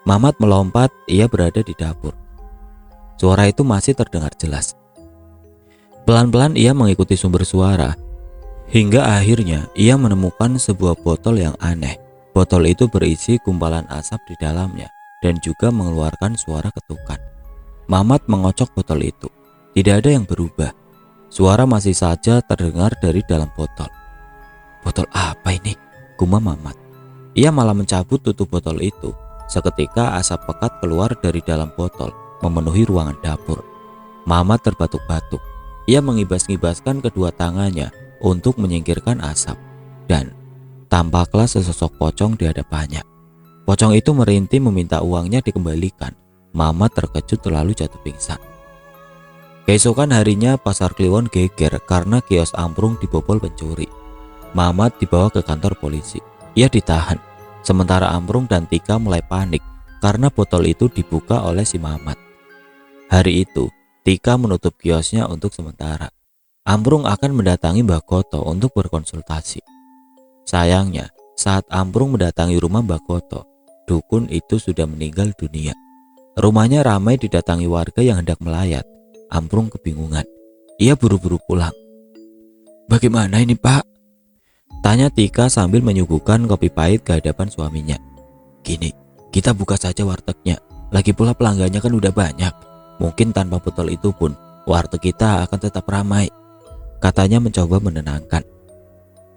Mamat melompat, ia berada di dapur. Suara itu masih terdengar jelas. Pelan-pelan ia mengikuti sumber suara, hingga akhirnya ia menemukan sebuah botol yang aneh. Botol itu berisi gumpalan asap di dalamnya dan juga mengeluarkan suara ketukan. Mamat mengocok botol itu. Tidak ada yang berubah. Suara masih saja terdengar dari dalam botol. Botol apa ini? Gumam Mamat. Ia malah mencabut tutup botol itu. Seketika asap pekat keluar dari dalam botol, memenuhi ruangan dapur. Mamat terbatuk-batuk. Ia mengibas-ngibaskan kedua tangannya untuk menyingkirkan asap. Dan tampaklah sesosok pocong di hadapannya. Pocong itu merintih meminta uangnya dikembalikan. Mamat terkejut lalu jatuh pingsan. Keesokan harinya pasar Kliwon geger karena kios Ambrung dibobol pencuri. Mamat dibawa ke kantor polisi. Ia ditahan. Sementara Ambrung dan Tika mulai panik karena botol itu dibuka oleh si Mamat. Hari itu, Tika menutup kiosnya untuk sementara. Ambrung akan mendatangi Mbah Koto untuk berkonsultasi. Sayangnya, saat Ambrung mendatangi rumah Mbah Koto, dukun itu sudah meninggal dunia. Rumahnya ramai didatangi warga yang hendak melayat. Ambrung kebingungan. Ia buru-buru pulang. Bagaimana ini, Pak? Tanya Tika sambil menyuguhkan kopi pahit ke hadapan suaminya. Gini, kita buka saja wartegnya. Lagi pula pelanggannya kan udah banyak. Mungkin tanpa botol itu pun warteg kita akan tetap ramai. Katanya mencoba menenangkan.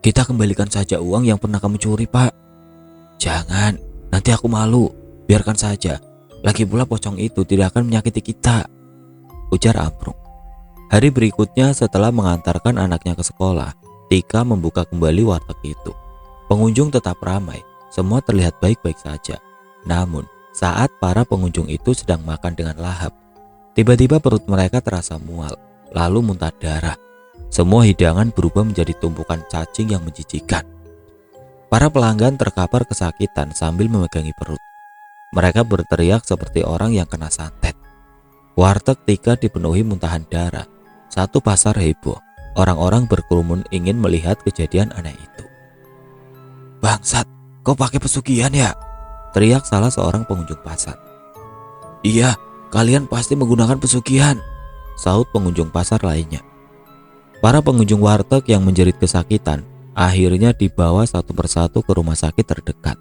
Kita kembalikan saja uang yang pernah kamu curi, Pak. Jangan, nanti aku malu. Biarkan saja. Lagi pula pocong itu tidak akan menyakiti kita, ujar Ambrung. Hari berikutnya setelah mengantarkan anaknya ke sekolah, Tika membuka kembali warteg itu. Pengunjung tetap ramai, semua terlihat baik-baik saja. Namun, saat para pengunjung itu sedang makan dengan lahap, tiba-tiba perut mereka terasa mual, lalu muntah darah. Semua hidangan berubah menjadi tumpukan cacing yang menjijikan. Para pelanggan terkapar kesakitan sambil memegangi perut. Mereka berteriak seperti orang yang kena santet. Warteg Tika dipenuhi muntahan darah. Satu pasar heboh. Orang-orang berkerumun ingin melihat kejadian aneh itu. Bangsat, kau pakai pesugihan ya? Teriak salah seorang pengunjung pasar. Iya, kalian pasti menggunakan pesugihan, saut pengunjung pasar lainnya. Para pengunjung warteg yang menjerit kesakitan akhirnya dibawa satu persatu ke rumah sakit terdekat.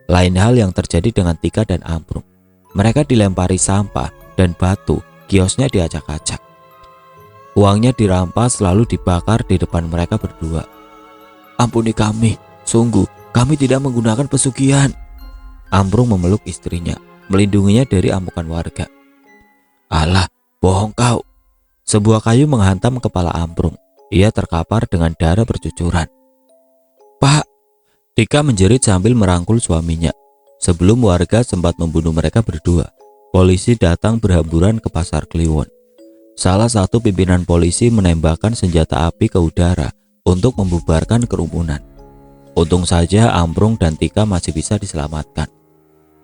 Lain hal yang terjadi dengan Tika dan Ambrung. Mereka dilempari sampah dan batu, kiosnya diacak-acak. Uangnya dirampas lalu dibakar di depan mereka berdua. Ampuni kami, sungguh kami tidak menggunakan pesugihan. Ambrung memeluk istrinya, melindunginya dari amukan warga. Alah, bohong kau. Sebuah kayu menghantam kepala Ambrung. Ia terkapar dengan darah bercucuran. Pak, Tika menjerit sambil merangkul suaminya. Sebelum warga sempat membunuh mereka berdua, polisi datang berhamburan ke pasar Kliwon. Salah satu pimpinan polisi menembakkan senjata api ke udara untuk membubarkan kerumunan. Untung saja Ambrung dan Tika masih bisa diselamatkan.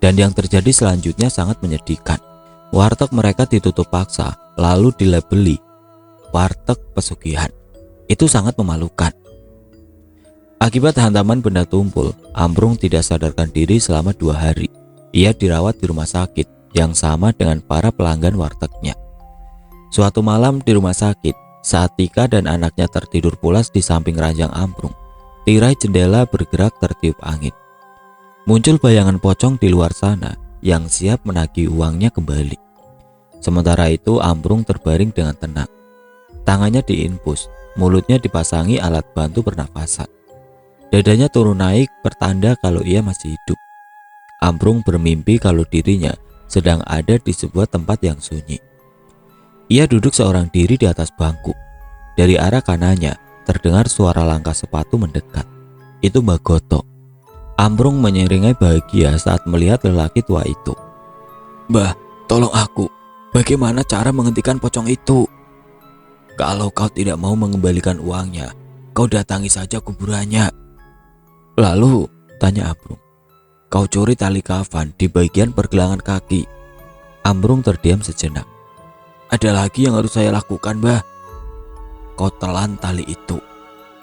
Dan yang terjadi selanjutnya sangat menyedihkan. Warteg mereka ditutup paksa, lalu dilabeli warteg pesugihan. Itu sangat memalukan. Akibat hantaman benda tumpul, Ambrung tidak sadarkan diri selama 2 hari. Ia dirawat di rumah sakit yang sama dengan para pelanggan wartegnya. Suatu malam di rumah sakit, saat Tika dan anaknya tertidur pulas di samping ranjang Ambrung, tirai jendela bergerak tertiup angin. Muncul bayangan pocong di luar sana yang siap menagih uangnya kembali. Sementara itu Ambrung terbaring dengan tenang. Tangannya diinpus, mulutnya dipasangi alat bantu pernafasan. Dadanya turun naik pertanda kalau ia masih hidup. Ambrung bermimpi kalau dirinya sedang ada di sebuah tempat yang sunyi. Ia duduk seorang diri di atas bangku. Dari arah kanannya terdengar suara langkah sepatu mendekat. Itu Mbah Goto. Ambrung menyeringai bahagia saat melihat lelaki tua itu. "Mbah, tolong aku. Bagaimana cara menghentikan pocong itu?" "Kalau kau tidak mau mengembalikan uangnya, kau datangi saja kuburannya." "Lalu?" tanya Ambrung. "Kau curi tali kafan di bagian pergelangan kaki." Ambrung terdiam sejenak. "Ada lagi yang harus saya lakukan, Mbah?" "Kau telan tali itu."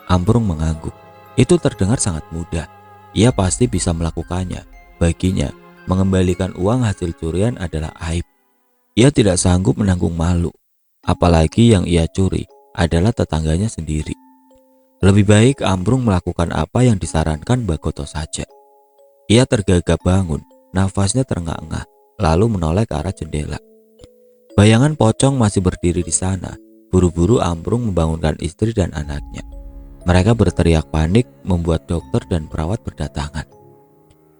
Ambrung mengangguk. Itu terdengar sangat mudah. Ia pasti bisa melakukannya. Baginya, mengembalikan uang hasil curian adalah aib. Ia tidak sanggup menanggung malu. Apalagi yang ia curi adalah tetangganya sendiri. Lebih baik Ambrung melakukan apa yang disarankan Mbah Goto saja. Ia tergagap bangun, nafasnya terengah-engah, lalu menoleh ke arah jendela. Bayangan pocong masih berdiri di sana. Buru-buru Ambrung membangunkan istri dan anaknya. Mereka berteriak panik, membuat dokter dan perawat berdatangan.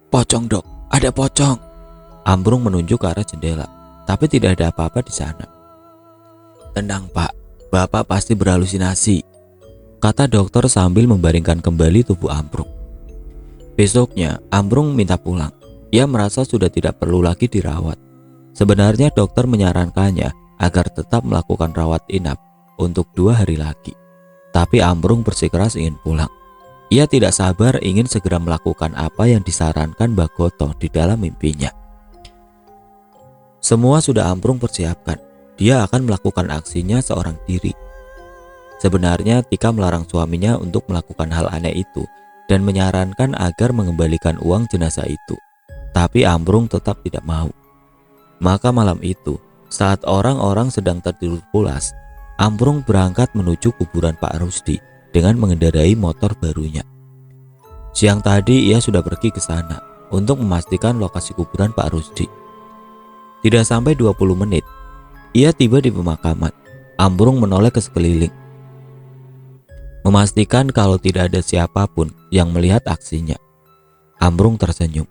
"Pocong, Dok, ada pocong." Ambrung menunjuk ke arah jendela, tapi tidak ada apa-apa di sana. "Tenang, Pak, Bapak pasti berhalusinasi," kata dokter sambil membaringkan kembali tubuh Ambrung. Besoknya, Ambrung minta pulang. Ia merasa sudah tidak perlu lagi dirawat. Sebenarnya dokter menyarankannya agar tetap melakukan rawat inap untuk 2 hari lagi. Tapi Ambrung bersikeras ingin pulang. Ia tidak sabar ingin segera melakukan apa yang disarankan Mbah Goto di dalam mimpinya. Semua sudah Ambrung persiapkan. Dia akan melakukan aksinya seorang diri. Sebenarnya Tika melarang suaminya untuk melakukan hal aneh itu dan menyarankan agar mengembalikan uang jenazah itu. Tapi Ambrung tetap tidak mau. Maka malam itu, saat orang-orang sedang tertidur pulas, Ambrung berangkat menuju kuburan Pak Rusdi dengan mengendarai motor barunya. Siang tadi ia sudah pergi ke sana untuk memastikan lokasi kuburan Pak Rusdi. Tidak sampai 20 menit, ia tiba di pemakaman. Ambrung menoleh ke sekeliling, memastikan kalau tidak ada siapapun yang melihat aksinya. Ambrung tersenyum.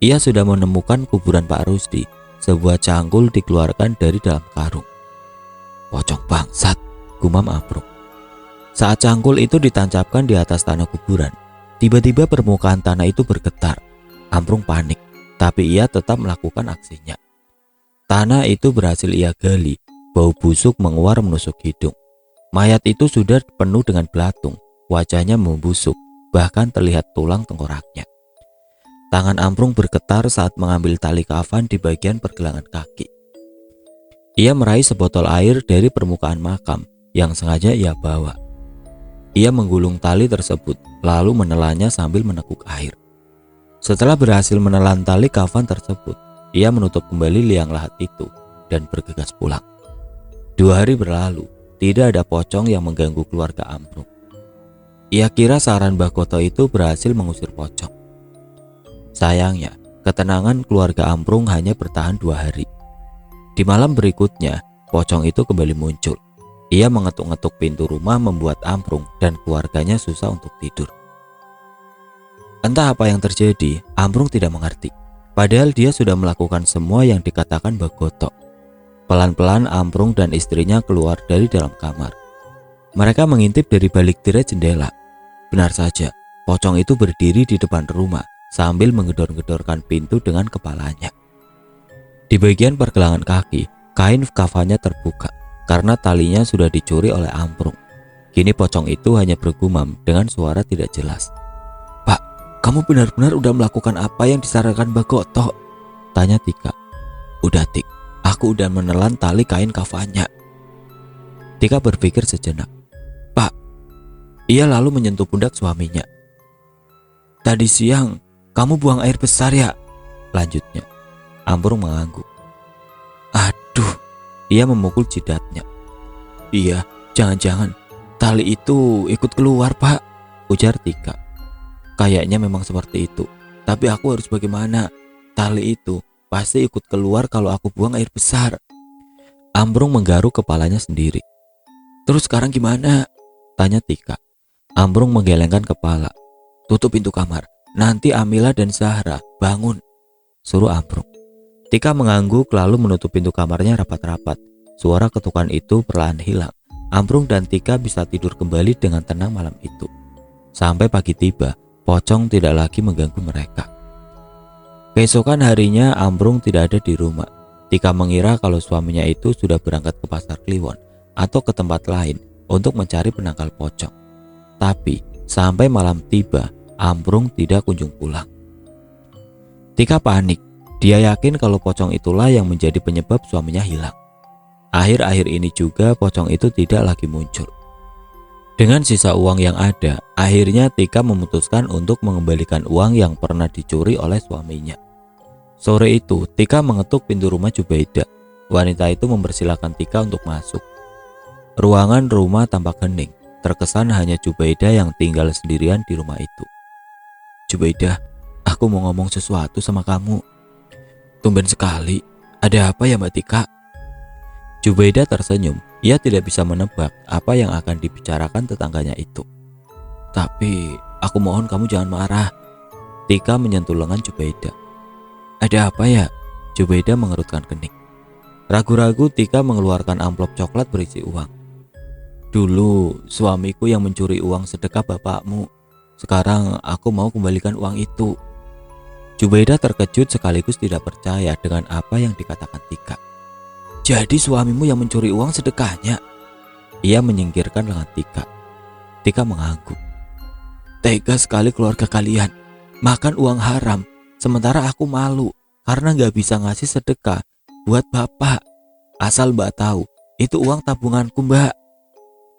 Ia sudah menemukan kuburan Pak Rusdi. Sebuah cangkul dikeluarkan dari dalam karung. "Pocong bangsat," gumam Ambrung. Saat cangkul itu ditancapkan di atas tanah kuburan, tiba-tiba permukaan tanah itu bergetar. Ambrung panik, tapi ia tetap melakukan aksinya. Tanah itu berhasil ia gali. Bau busuk menguar menusuk hidung. Mayat itu sudah penuh dengan belatung. Wajahnya membusuk, bahkan terlihat tulang tengkoraknya. Tangan Ambrung bergetar saat mengambil tali kafan di bagian pergelangan kaki. Ia meraih sebotol air dari permukaan makam yang sengaja ia bawa. Ia menggulung tali tersebut, lalu menelannya sambil meneguk air. Setelah berhasil menelan tali kafan tersebut, ia menutup kembali liang lahat itu dan bergegas pulang. 2 hari berlalu, tidak ada pocong yang mengganggu keluarga Ambrung. Ia kira saran Mbah Goto itu berhasil mengusir pocong. Sayangnya, ketenangan keluarga Ambrung hanya bertahan 2 hari. Di malam berikutnya, pocong itu kembali muncul. Ia mengetuk-ngetuk pintu rumah membuat Ambrung dan keluarganya susah untuk tidur. Entah apa yang terjadi, Ambrung tidak mengerti. Padahal dia sudah melakukan semua yang dikatakan Mbah Goto. Pelan-pelan Ambrung dan istrinya keluar dari dalam kamar. Mereka mengintip dari balik tirai jendela. Benar saja, pocong itu berdiri di depan rumah sambil menggedor-gedorkan pintu dengan kepalanya. Di bagian pergelangan kaki, kain kafannya terbuka karena talinya sudah dicuri oleh Ambrung. Kini pocong itu hanya bergumam dengan suara tidak jelas. "Pak, kamu benar-benar udah melakukan apa yang disarankan Mbah Goto?" Tanya Tika. Udah Tik, aku udah menelan tali kain kafannya. Tika berpikir sejenak. Pak. Ia lalu menyentuh pundak suaminya. Tadi siang kamu buang air besar ya? Lanjutnya. Ambrung mengangguk. Aduh. Ia memukul jidatnya. Iya, jangan-jangan tali itu ikut keluar Pak, ujar Tika. Kayaknya memang seperti itu. Tapi aku harus bagaimana? Tali itu pasti ikut keluar kalau aku buang air besar. Ambrung menggaruk kepalanya sendiri. Terus sekarang gimana? Tanya Tika. Ambrung menggelengkan kepala. Tutup pintu kamar. Nanti Amila dan Zahra bangun, suruh Ambrung. Tika mengangguk lalu menutup pintu kamarnya rapat-rapat. Suara ketukan itu perlahan hilang. Ambrung dan Tika bisa tidur kembali dengan tenang malam itu. Sampai pagi tiba, pocong tidak lagi mengganggu mereka. Keesokan harinya Ambrung tidak ada di rumah. Tika mengira kalau suaminya itu sudah berangkat ke pasar Kliwon atau ke tempat lain untuk mencari penangkal pocong. Tapi sampai malam tiba, Ambrung tidak kunjung pulang. Tika panik. Dia yakin kalau pocong itulah yang menjadi penyebab suaminya hilang. Akhir-akhir ini juga pocong itu tidak lagi muncul. Dengan sisa uang yang ada, akhirnya Tika memutuskan untuk mengembalikan uang yang pernah dicuri oleh suaminya. Sore itu, Tika mengetuk pintu rumah Jubaidah. Wanita itu mempersilahkan Tika untuk masuk. Ruangan rumah tampak hening. Terkesan hanya Jubaidah yang tinggal sendirian di rumah itu. Jubaidah, aku mau ngomong sesuatu sama kamu. Tumben sekali. Ada apa ya Mbak Tika? Jubaidah tersenyum. Ia tidak bisa menebak apa yang akan dibicarakan tetangganya itu. Tapi aku mohon kamu jangan marah. Tika menyentuh lengan Jubaidah. Ada apa ya? Jubaidah mengerutkan kening. Ragu-ragu Tika mengeluarkan amplop coklat berisi uang. Dulu suamiku yang mencuri uang sedekah bapakmu. Sekarang aku mau kembalikan uang itu. Jubaidah terkejut sekaligus tidak percaya dengan apa yang dikatakan Tika. Jadi suamimu yang mencuri uang sedekahnya? Ia menyingkirkan lengan Tika. Tika mengangguk. Tega sekali keluarga kalian. Makan uang haram. Sementara aku malu karena gak bisa ngasih sedekah buat bapak. Asal mbak tahu, itu uang tabunganku mbak.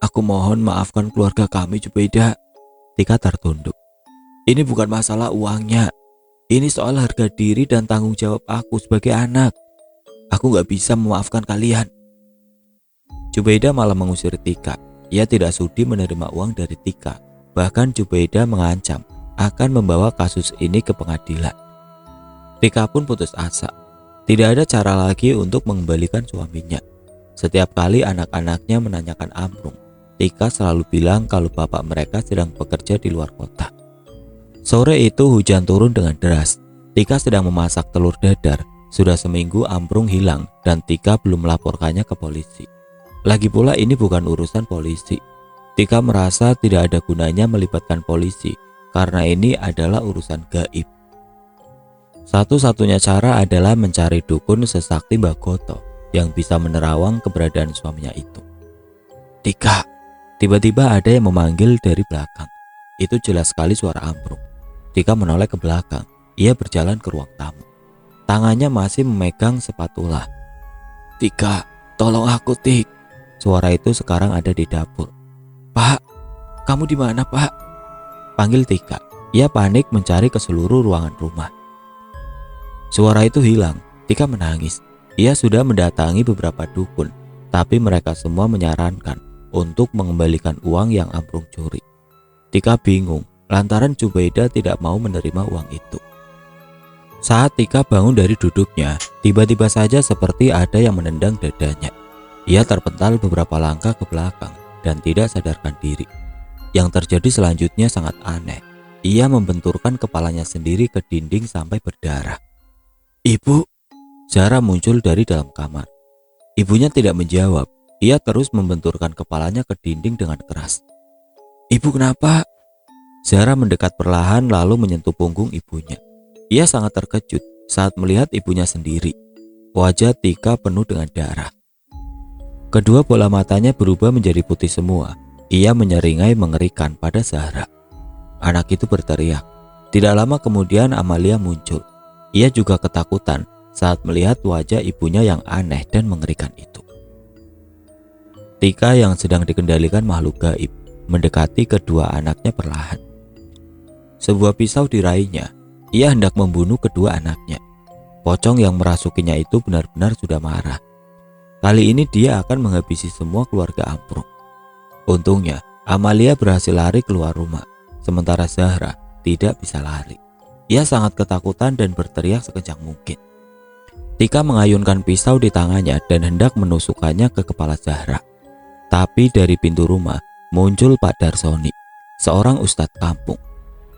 Aku mohon maafkan keluarga kami Jubaidah. Tika tertunduk. Ini bukan masalah uangnya. Ini soal harga diri dan tanggung jawab aku sebagai anak. Aku gak bisa memaafkan kalian. Jubaidah malah mengusir Tika. Ia tidak sudi menerima uang dari Tika. Bahkan Jubaidah mengancam akan membawa kasus ini ke pengadilan. Tika pun putus asa. Tidak ada cara lagi untuk mengembalikan suaminya. Setiap kali anak-anaknya menanyakan Ambrung, Tika selalu bilang kalau bapak mereka sedang bekerja di luar kota. Sore itu hujan turun dengan deras. Tika sedang memasak telur dadar. Sudah seminggu Ambrung hilang dan Tika belum melaporkannya ke polisi. Lagi pula ini bukan urusan polisi. Tika merasa tidak ada gunanya melibatkan polisi karena ini adalah urusan gaib. Satu-satunya cara adalah mencari dukun sesakti Mbah Goto yang bisa menerawang keberadaan suaminya itu. Tika, tiba-tiba ada yang memanggil dari belakang. Itu jelas sekali suara Ambrung. Tika menoleh ke belakang. Ia berjalan ke ruang tamu. Tangannya masih memegang spatula. Tika, tolong aku Tik. Suara itu sekarang ada di dapur. Pak, kamu di mana Pak? Panggil Tika. Ia panik mencari ke seluruh ruangan rumah. Suara itu hilang. Tika menangis. Ia sudah mendatangi beberapa dukun, tapi mereka semua menyarankan untuk mengembalikan uang yang Ambrung curi. Tika bingung lantaran Jubaidah tidak mau menerima uang itu. Saat Tika bangun dari duduknya, tiba-tiba saja seperti ada yang menendang dadanya. Ia terpental beberapa langkah ke belakang dan tidak sadarkan diri. Yang terjadi selanjutnya sangat aneh. Ia membenturkan kepalanya sendiri ke dinding sampai berdarah. Ibu, Zahra muncul dari dalam kamar. Ibunya tidak menjawab. Ia terus membenturkan kepalanya ke dinding dengan keras. Ibu kenapa? Zahra mendekat perlahan lalu menyentuh punggung ibunya. Ia sangat terkejut saat melihat ibunya sendiri. Wajah Tika penuh dengan darah. Kedua bola matanya berubah menjadi putih semua. Ia menyeringai mengerikan pada Zahra. Anak itu berteriak. Tidak lama kemudian Amalia muncul. Ia juga ketakutan saat melihat wajah ibunya yang aneh dan mengerikan itu. Tika yang sedang dikendalikan makhluk gaib mendekati kedua anaknya perlahan. Sebuah pisau diraihnya, ia hendak membunuh kedua anaknya. Pocong yang merasukinya itu benar-benar sudah marah. Kali ini dia akan menghabisi semua keluarga Amprung. Untungnya, Amalia berhasil lari keluar rumah, sementara Zahra tidak bisa lari. Ia sangat ketakutan dan berteriak sekencang mungkin. Tika mengayunkan pisau di tangannya dan hendak menusukkannya ke kepala Zahra. Tapi dari pintu rumah muncul Pak Darsoni, seorang ustadz kampung.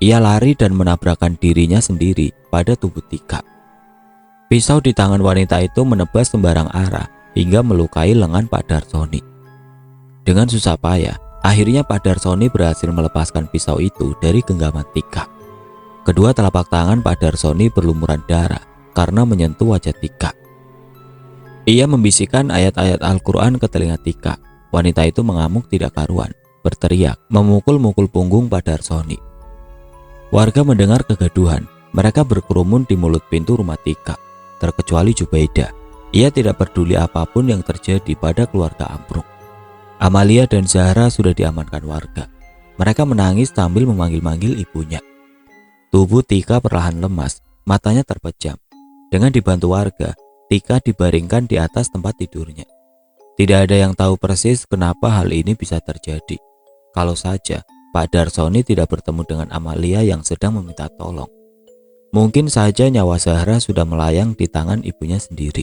Ia lari dan menabrakkan dirinya sendiri pada tubuh Tika. Pisau di tangan wanita itu menebas sembarang arah hingga melukai lengan Pak Darsoni. Dengan susah payah, akhirnya Pak Darsoni berhasil melepaskan pisau itu dari genggaman Tika. Kedua telapak tangan Pak Darsoni berlumuran darah karena menyentuh wajah Tika. Ia membisikkan ayat-ayat Al-Quran ke telinga Tika. Wanita itu mengamuk tidak karuan, berteriak, memukul-mukul punggung Pak Darsoni. Warga mendengar kegaduhan, mereka berkerumun di mulut pintu rumah Tika, terkecuali Jubaidah. Ia tidak peduli apapun yang terjadi pada keluarga Amprung. Amalia dan Zahra sudah diamankan warga. Mereka menangis sambil memanggil-manggil ibunya. Tubuh Tika perlahan lemas, matanya terpejam. Dengan dibantu warga, Tika dibaringkan di atas tempat tidurnya. Tidak ada yang tahu persis kenapa hal ini bisa terjadi. Kalau saja Pak Darsoni tidak bertemu dengan Amalia yang sedang meminta tolong, mungkin saja nyawa Zahra sudah melayang di tangan ibunya sendiri.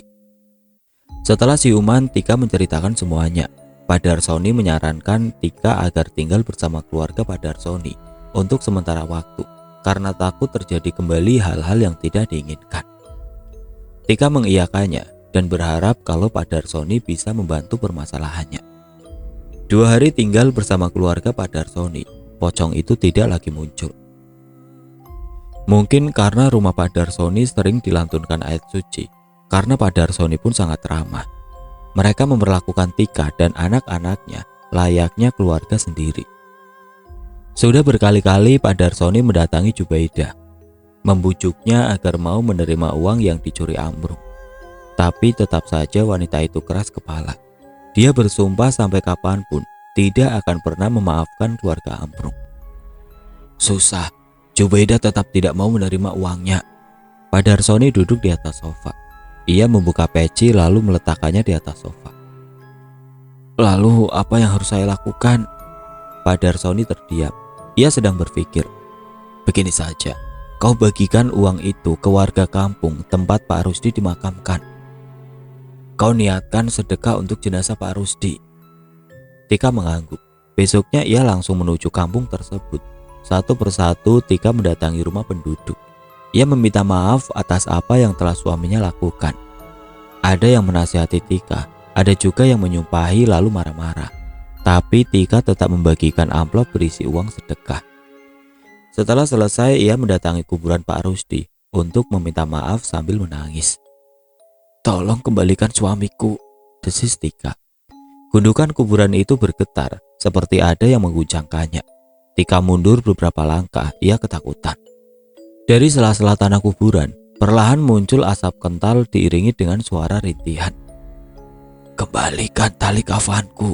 Setelah siuman, Tika menceritakan semuanya. Pak Darsoni menyarankan Tika agar tinggal bersama keluarga Pak Darsoni untuk sementara waktu, karena takut terjadi kembali hal-hal yang tidak diinginkan. Tika mengiyakannya dan berharap kalau Pak Darsoni bisa membantu permasalahannya. 2 hari tinggal bersama keluarga Pak Darsoni, pocong itu tidak lagi muncul. Mungkin karena rumah Pak Darsoni sering dilantunkan ayat suci, karena Pak Darsoni pun sangat ramah. Mereka memperlakukan Tika dan anak-anaknya layaknya keluarga sendiri. Sudah berkali-kali Pak Darsoni mendatangi Jubaidah, membujuknya agar mau menerima uang yang dicuri Amprung. Tapi tetap saja wanita itu keras kepala. Dia bersumpah sampai kapanpun tidak akan pernah memaafkan keluarga Amprung. Susah, Jubaidah tetap tidak mau menerima uangnya. Pak Darsoni duduk di atas sofa. Ia membuka peci lalu meletakkannya di atas sofa. Lalu apa yang harus saya lakukan? Pak Darsoni terdiam. Ia sedang berpikir. Begini saja, kau bagikan uang itu ke warga kampung tempat Pak Rusdi dimakamkan. Kau niatkan sedekah untuk jenazah Pak Rusdi. Tika mengangguk. Besoknya ia langsung menuju kampung tersebut. Satu persatu Tika mendatangi rumah penduduk. Ia meminta maaf atas apa yang telah suaminya lakukan. Ada yang menasihati Tika, ada juga yang menyumpahi lalu marah-marah. Tapi Tika tetap membagikan amplop berisi uang sedekah. Setelah selesai, ia mendatangi kuburan Pak Rusdi untuk meminta maaf sambil menangis. Tolong kembalikan suamiku, desis Tika. Gundukan kuburan itu bergetar, seperti ada yang mengguncangkannya. Tika mundur beberapa langkah, ia ketakutan. Dari sela-sela tanah kuburan, perlahan muncul asap kental diiringi dengan suara rintihan. Kembalikan tali kafanku.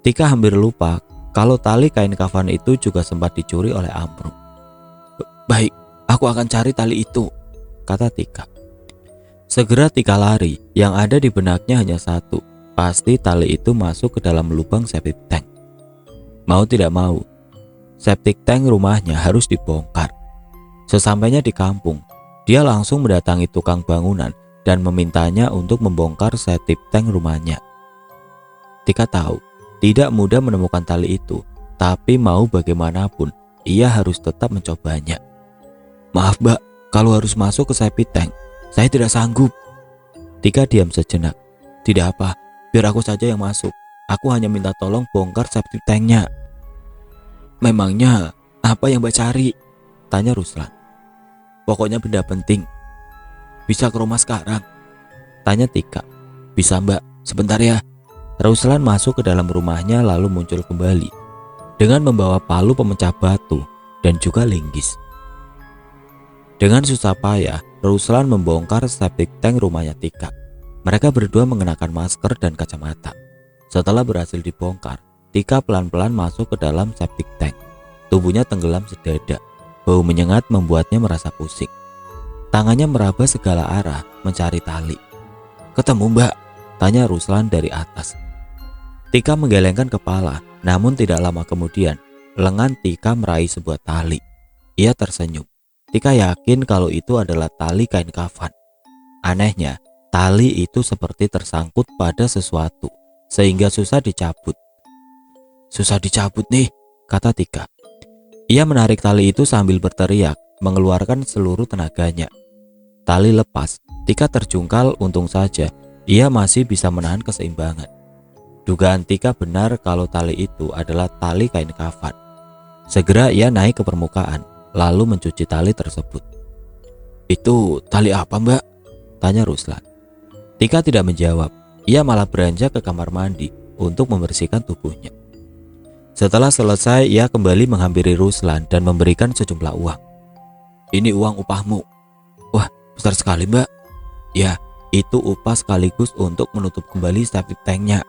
Tika hampir lupa kalau tali kain kafan itu juga sempat dicuri oleh Amprung. Baik, aku akan cari tali itu, kata Tika. Segera Tika lari, yang ada di benaknya hanya satu. Pasti tali itu masuk ke dalam lubang septic tank. Mau tidak mau, septic tank rumahnya harus dibongkar. Sesampainya di kampung, dia langsung mendatangi tukang bangunan dan memintanya untuk membongkar septic tank rumahnya. Tika tahu, tidak mudah menemukan tali itu, tapi mau bagaimanapun, ia harus tetap mencobanya. Maaf Mbak, kalau harus masuk ke septic tank, saya tidak sanggup. Tika diam sejenak. Tidak apa, biar aku saja yang masuk. Aku hanya minta tolong bongkar septic tanknya. Memangnya apa yang Mbak cari? Tanya Ruslan. Pokoknya benda penting. Bisa ke rumah sekarang? Tanya Tika. Bisa Mbak, sebentar ya. Ruslan masuk ke dalam rumahnya lalu muncul kembali dengan membawa palu pemecah batu dan juga linggis. Dengan susah payah, Ruslan membongkar septic tank rumahnya Tika. Mereka berdua mengenakan masker dan kacamata. Setelah berhasil dibongkar, Tika pelan-pelan masuk ke dalam septic tank. Tubuhnya tenggelam sedadak. Bau menyengat membuatnya merasa pusing. Tangannya meraba segala arah mencari tali. "Ketemu, Mbak?" tanya Ruslan dari atas. Tika menggelengkan kepala, namun tidak lama kemudian lengan Tika meraih sebuah tali. Ia tersenyum. Tika yakin kalau itu adalah tali kain kafan. Anehnya, tali itu seperti tersangkut pada sesuatu, sehingga susah dicabut. "Susah dicabut nih," kata Tika. Ia menarik tali itu sambil berteriak, mengeluarkan seluruh tenaganya. Tali lepas, Tika terjungkal, untung saja ia masih bisa menahan keseimbangan. Dugaan Tika benar kalau tali itu adalah tali kain kafan. Segera ia naik ke permukaan, lalu mencuci tali tersebut. "Itu tali apa, Mbak?" tanya Ruslan. Tika tidak menjawab. Ia malah beranjak ke kamar mandi untuk membersihkan tubuhnya. Setelah selesai, ia kembali menghampiri Ruslan dan memberikan sejumlah uang. "Ini uang upahmu." "Wah, besar sekali, Mbak." "Ya, itu upah sekaligus untuk menutup kembali septic tanknya.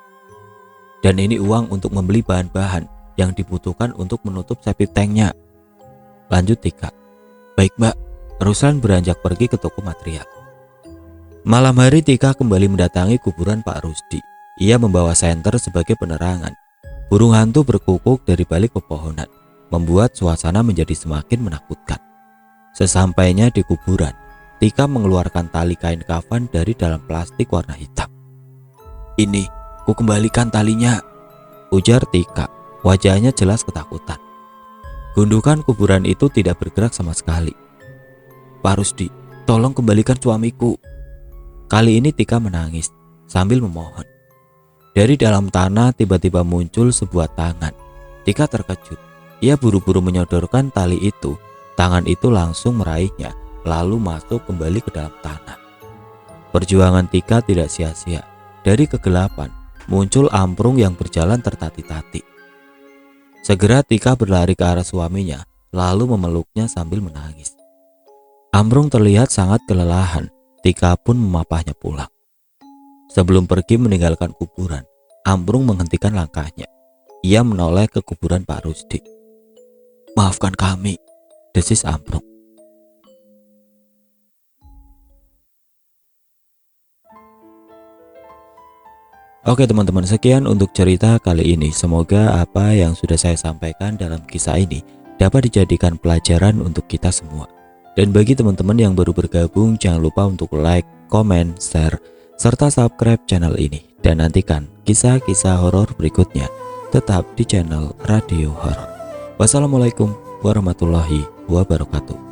Dan ini uang untuk membeli bahan-bahan yang dibutuhkan untuk menutup septic tanknya," lanjut Tika. "Baik, Mbak." Ruslan beranjak pergi ke toko material. Malam hari Tika kembali mendatangi kuburan Pak Rusdi. Ia membawa senter sebagai penerangan. Burung hantu berkukuk dari balik pepohonan, membuat suasana menjadi semakin menakutkan. Sesampainya di kuburan, Tika mengeluarkan tali kain kafan dari dalam plastik warna hitam. "Ini, ku kembalikan talinya," ujar Tika. Wajahnya jelas ketakutan. Gundukan kuburan itu tidak bergerak sama sekali. "Pak Rusdi, tolong kembalikan suamiku." Kali ini Tika menangis sambil memohon. Dari dalam tanah tiba-tiba muncul sebuah tangan. Tika terkejut. Ia buru-buru menyodorkan tali itu. Tangan itu langsung meraihnya, lalu masuk kembali ke dalam tanah. Perjuangan Tika tidak sia-sia. Dari kegelapan muncul Amprung yang berjalan tertati-tati. Segera Tika berlari ke arah suaminya, lalu memeluknya sambil menangis. Amprung terlihat sangat kelelahan. Tika pun memapahnya pulang. Sebelum pergi meninggalkan kuburan, Amprung menghentikan langkahnya. Ia menoleh ke kuburan Pak Rusdi. "Maafkan kami," desis Amprung. Oke teman-teman, sekian untuk cerita kali ini. Semoga apa yang sudah saya sampaikan dalam kisah ini dapat dijadikan pelajaran untuk kita semua. Dan bagi teman-teman yang baru bergabung, jangan lupa untuk like, komen, share, serta subscribe channel ini. Dan nantikan kisah-kisah horor berikutnya tetap di channel Radio Horor. Wassalamualaikum warahmatullahi wabarakatuh.